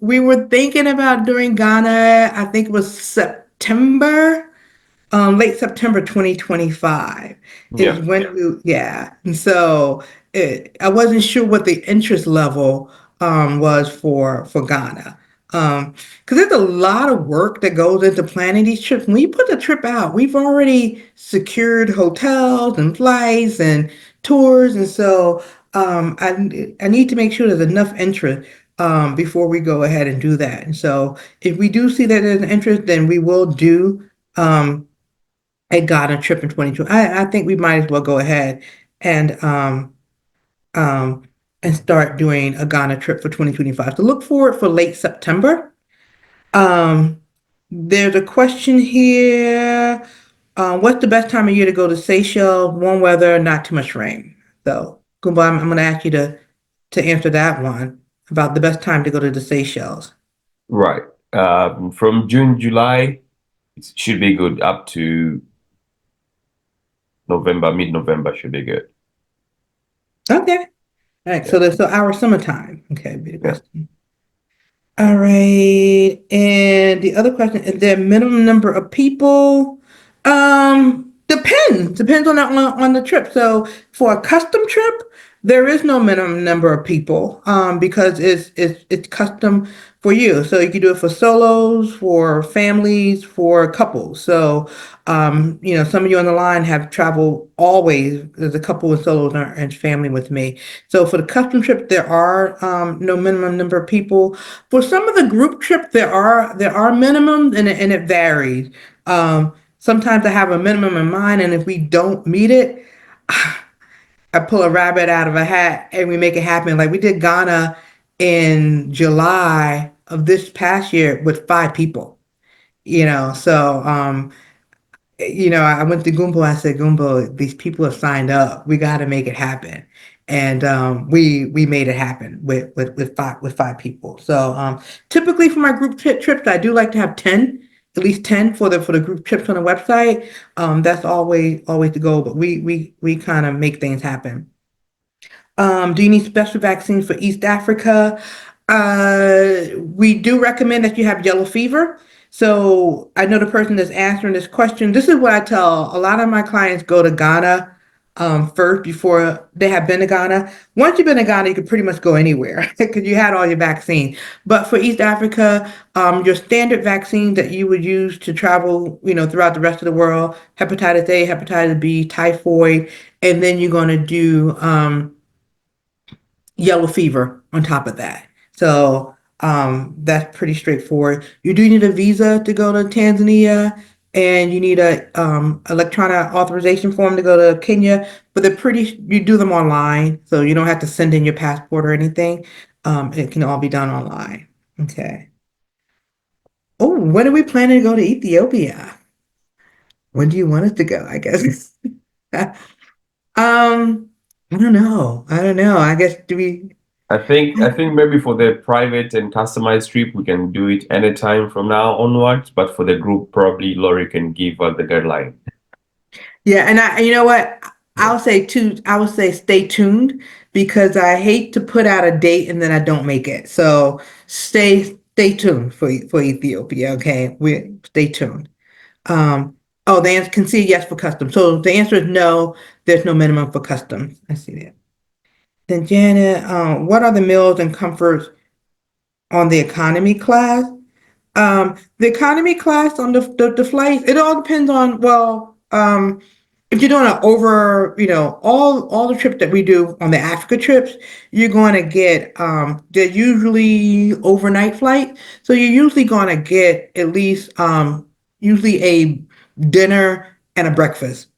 S1: We were thinking about doing Ghana, I think it was September. Late September 2025
S2: Yeah.
S1: is when yeah. And so I wasn't sure what the interest level was for Ghana. Because there's a lot of work that goes into planning these trips. When we put the trip out, we've already secured hotels and flights and tours, and so I need to make sure there's enough interest before we go ahead and do that. And so if we do see that there's an interest, then we will do a Ghana trip in 2020. I think we might as well go ahead and um and start doing a Ghana trip for 2025. So look for it for late September. Um, there's a question here. What's the best time of year to go to Seychelles? Warm weather, not too much rain. So, Goomba, I'm going to ask you to answer that one about the best time to go to the Seychelles.
S2: Right. From June, July, it should be good up to November, mid-November should be good.
S1: Okay. All right.
S2: Yeah.
S1: So our summertime. Okay. Be the
S2: Yeah.
S1: question. All right. And the other question, is there a minimum number of people? Depends on the trip. So for a custom trip, there is no minimum number of people because it's custom for you. So you can do it for solos, for families, for couples. So some of you on the line have traveled always. There's a couple of solos and family with me. So for the custom trip, there are no minimum number of people. For some of the group trips, there are minimums and it varies. Sometimes I have a minimum in mind, and if we don't meet it, I pull a rabbit out of a hat and we make it happen. Like we did Ghana in July of this past year with 5 people. So I went to Gumbo. I said, Gumbo, these people have signed up. We got to make it happen, and we made it happen with five people. So typically for my group trips, I do like to have 10, at least 10 for the group trips on the website. That's always the goal, but we kind of make things happen. Do you need special vaccines for East Africa? We do recommend that you have yellow fever. So I know the person that's answering this question. This is what I tell a lot of my clients: go to Ghana first before they have been to Ghana. Once you've been to Ghana, you can pretty much go anywhere because you had all your vaccine. But for East Africa, your standard vaccine that you would use to travel, throughout the rest of the world: hepatitis A, hepatitis B, typhoid, and then you're going to do yellow fever on top of that. So that's pretty straightforward. You do need a visa to go to Tanzania, and you need a electronic authorization form to go to Kenya. But you do them online, so you don't have to send in your passport or anything. It can all be done online. Okay. Oh, when are we planning to go to Ethiopia? When do you want us to go? I guess. I don't know. I don't know. I guess do we?
S2: I think maybe for the private and customized trip we can do it anytime from now onwards, but for the group probably Lori can give us the guideline.
S1: Yeah, and you know what?
S2: Yeah.
S1: I would say stay tuned because I hate to put out a date and then I don't make it. So stay tuned for Ethiopia. Okay, we stay tuned. Um, oh, the answer can see yes for custom. So the answer is no. There's no minimum for custom. I see that. Then Janet, what are the meals and comforts on the economy class? The economy class on the flights, it all depends on, well, if you're doing an over, all the trips that we do on the Africa trips, you're going to get, they're usually overnight flight. So you're usually going to get at least, usually a dinner and a breakfast,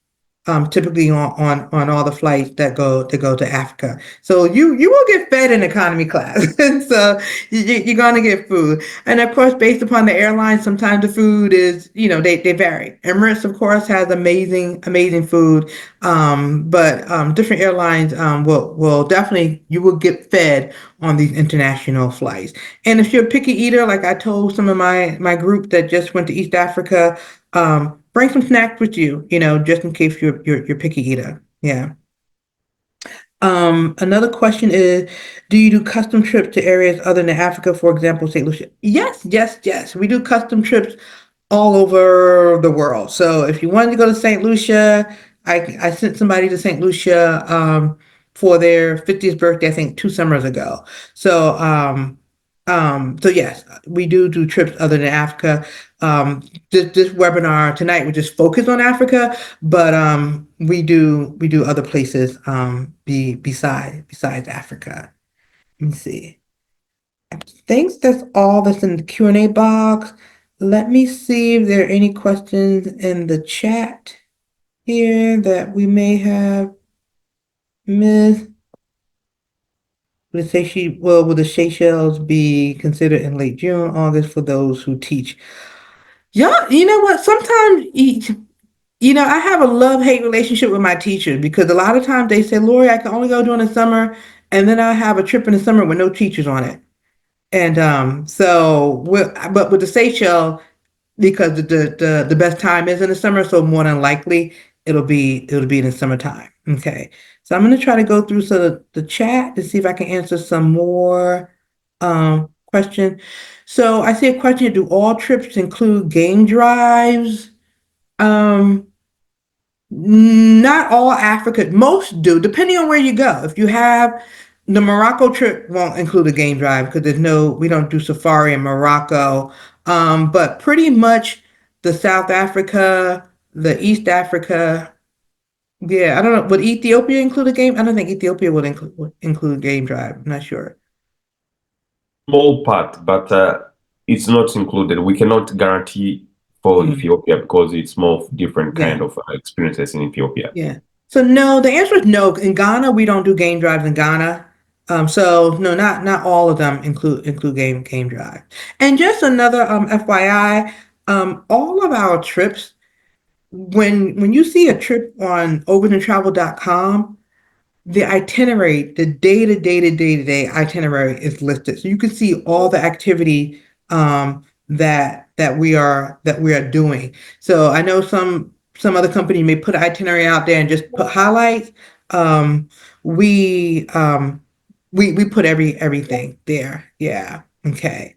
S1: typically on all the flights that go to Africa. So you will get fed in economy class, and so you're gonna get food. And of course, based upon the airline, sometimes the food is they vary. Emirates, of course, has amazing food, but different airlines will definitely you will get fed on these international flights. And if you're a picky eater, like I told some of my group that just went to East Africa, bring some snacks with you, just in case you're picky eater. Yeah. Another question is, do you do custom trips to areas other than Africa, for example, St. Lucia? Yes, yes, yes. We do custom trips all over the world. So if you wanted to go to St. Lucia, I sent somebody to St. Lucia for their 50th birthday, I think 2 summers ago. So yes, we do trips other than Africa. This webinar tonight we just focus on Africa, but we do other places besides Africa. Let me see. I think that's all that's in the Q&A box. Let me see if there are any questions in the chat here that we may have missed. Will the Seychelles be considered in late June, August for those who teach? Yeah, you know what? Sometimes, I have a love-hate relationship with my teachers because a lot of times they say, Lori, I can only go during the summer, and then I have a trip in the summer with no teachers on it. And but with the Seychelles, because the best time is in the summer, so more than likely it'll be in the summertime. Okay, so I'm gonna try to go through the chat to see if I can answer some more questions. So I see a question: do all trips include game drives? Um, Not all Africa. Most do, depending on where you go. If you have the Morocco trip, won't include a game drive because we don't do safari in Morocco. But pretty much the South Africa, the East Africa. Yeah, I don't know. Would Ethiopia include a game? I don't think Ethiopia would include game drive. I'm not sure.
S2: Small part, but it's not included. We cannot guarantee for
S1: Mm,
S2: Ethiopia because it's more different kind
S1: yeah.
S2: of experiences in Ethiopia.
S1: Yeah. So no, the answer is no. In Ghana, we don't do game drives in Ghana. So no, not all of them include game drive. And just another FYI, all of our trips, when you see a trip on overtontravel.com, the itinerary, the day-to-day itinerary is listed. So you can see all the activity that we are doing. So I know some other company may put an itinerary out there and just put highlights. We we put everything there. Yeah. Okay.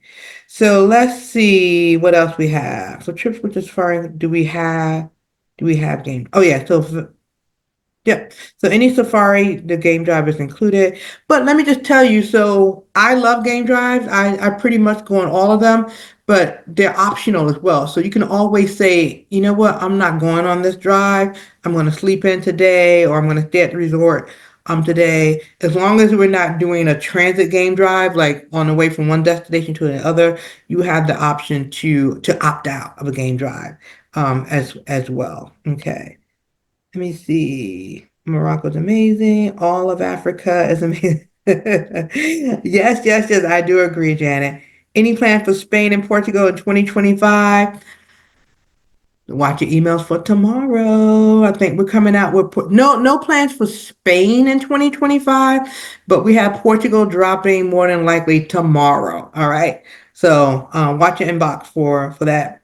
S1: So let's see what else we have. So trips with safari, do we have game? Oh yeah, so yep. So any safari, the game drive is included. But let me just tell you, so I love game drives. I pretty much go on all of them, but they're optional as well. So you can always say, you know what, I'm not going on this drive. I'm going to sleep in today, or I'm going to stay at the resort today. As long as we're not doing a transit game drive, like on the way from one destination to another, you have the option to opt out of a game drive as well. Okay. Let me see. Morocco's amazing. All of Africa is amazing. Yes, yes, yes. I do agree, Janet. Any plans for Spain and Portugal in 2025? Watch your emails for tomorrow. I think we're coming out with no plans for Spain in 2025, but we have Portugal dropping more than likely tomorrow. All right. So watch your inbox for that.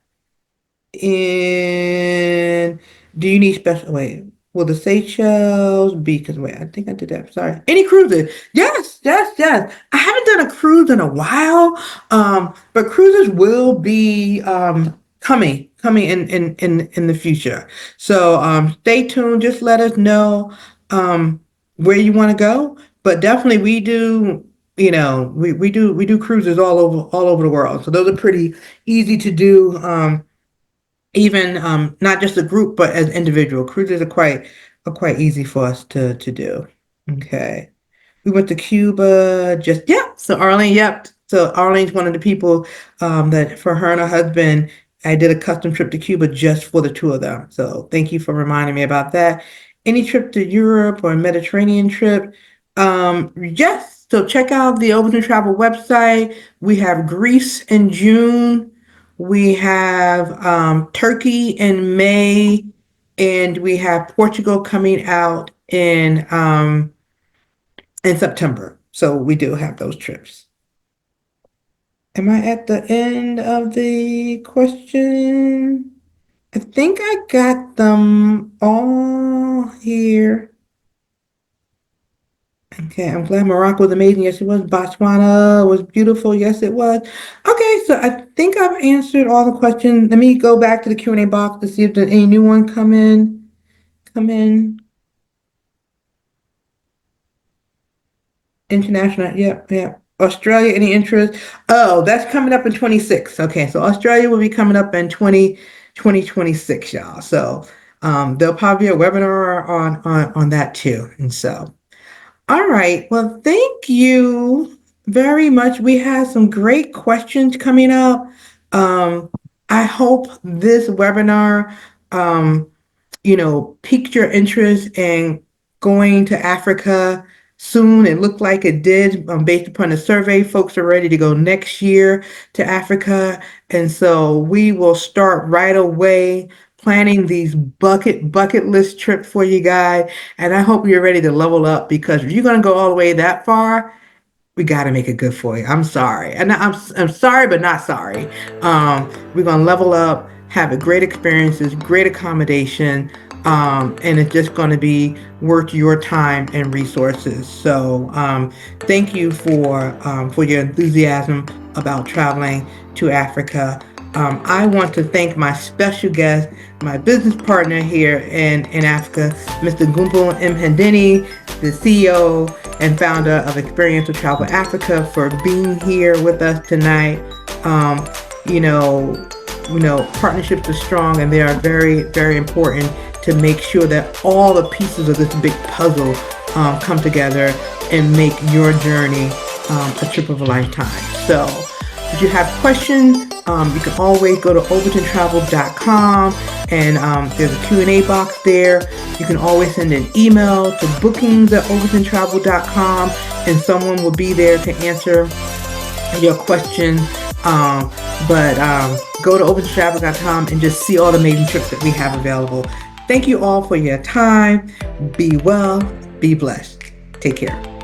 S1: And do you need special wait? Will the Seychelles be? Because wait, I think I did that. Sorry. Any cruises? Yes, yes, yes. I haven't done a cruise in a while. But cruises will be coming in the future. So stay tuned. Just let us know where you want to go. But definitely we do. You know, we do cruises all over the world. So those are pretty easy to do. Even not just a group, but as individual cruises are quite easy for us to do. Okay. We went to Cuba just, yeah. So Arlene, yep. So Arlene's one of the people that for her and her husband, I did a custom trip to Cuba just for the two of them. So thank you for reminding me about that. Any trip to Europe or Mediterranean trip? Yes. So check out the Overton Travel website. We have Greece in June. We have Turkey in May, and we have Portugal coming out in September. So we do have those trips. Am I at the end of the question? I think I got them all here. Okay, I'm glad Morocco was amazing. Yes, it was. Botswana was beautiful. Yes, it was. Okay, so I think I've answered all the questions. Let me go back to the Q&A box to see if there's any new one come in. International, yep, yep. Australia, any interest? Oh, that's coming up in 26. Okay, so Australia will be coming up in 2026, y'all. So there'll probably be a webinar on that too. And so, all right. Well, thank you very much. We have some great questions coming up. I hope this webinar piqued your interest in going to Africa soon. It looked like it did based upon the survey. Folks are ready to go next year to Africa. And so we will start right away planning these bucket list trips for you guys. And I hope you're ready to level up, because if you're going to go all the way that far, we got to make it good for you. I'm sorry. And I'm sorry, but not sorry. We're going to level up, have a great experiences, great accommodation, and it's just going to be worth your time and resources. So thank you for your enthusiasm about traveling to Africa. I want to thank my special guest, my business partner here in Africa, Mr. Gumbo Mhendeni, the CEO and founder of Experiential Travel Africa, for being here with us tonight. Partnerships are strong, and they are very, very important to make sure that all the pieces of this big puzzle come together and make your journey a trip of a lifetime. So if you have questions, you can always go to overtontravel.com, and there's a Q&A box there. You can always send an email to bookings@overtontravel.com, and someone will be there to answer your question. But go to overtontravel.com and just see all the amazing trips that we have available. Thank you all for your time. Be well, be blessed. Take care.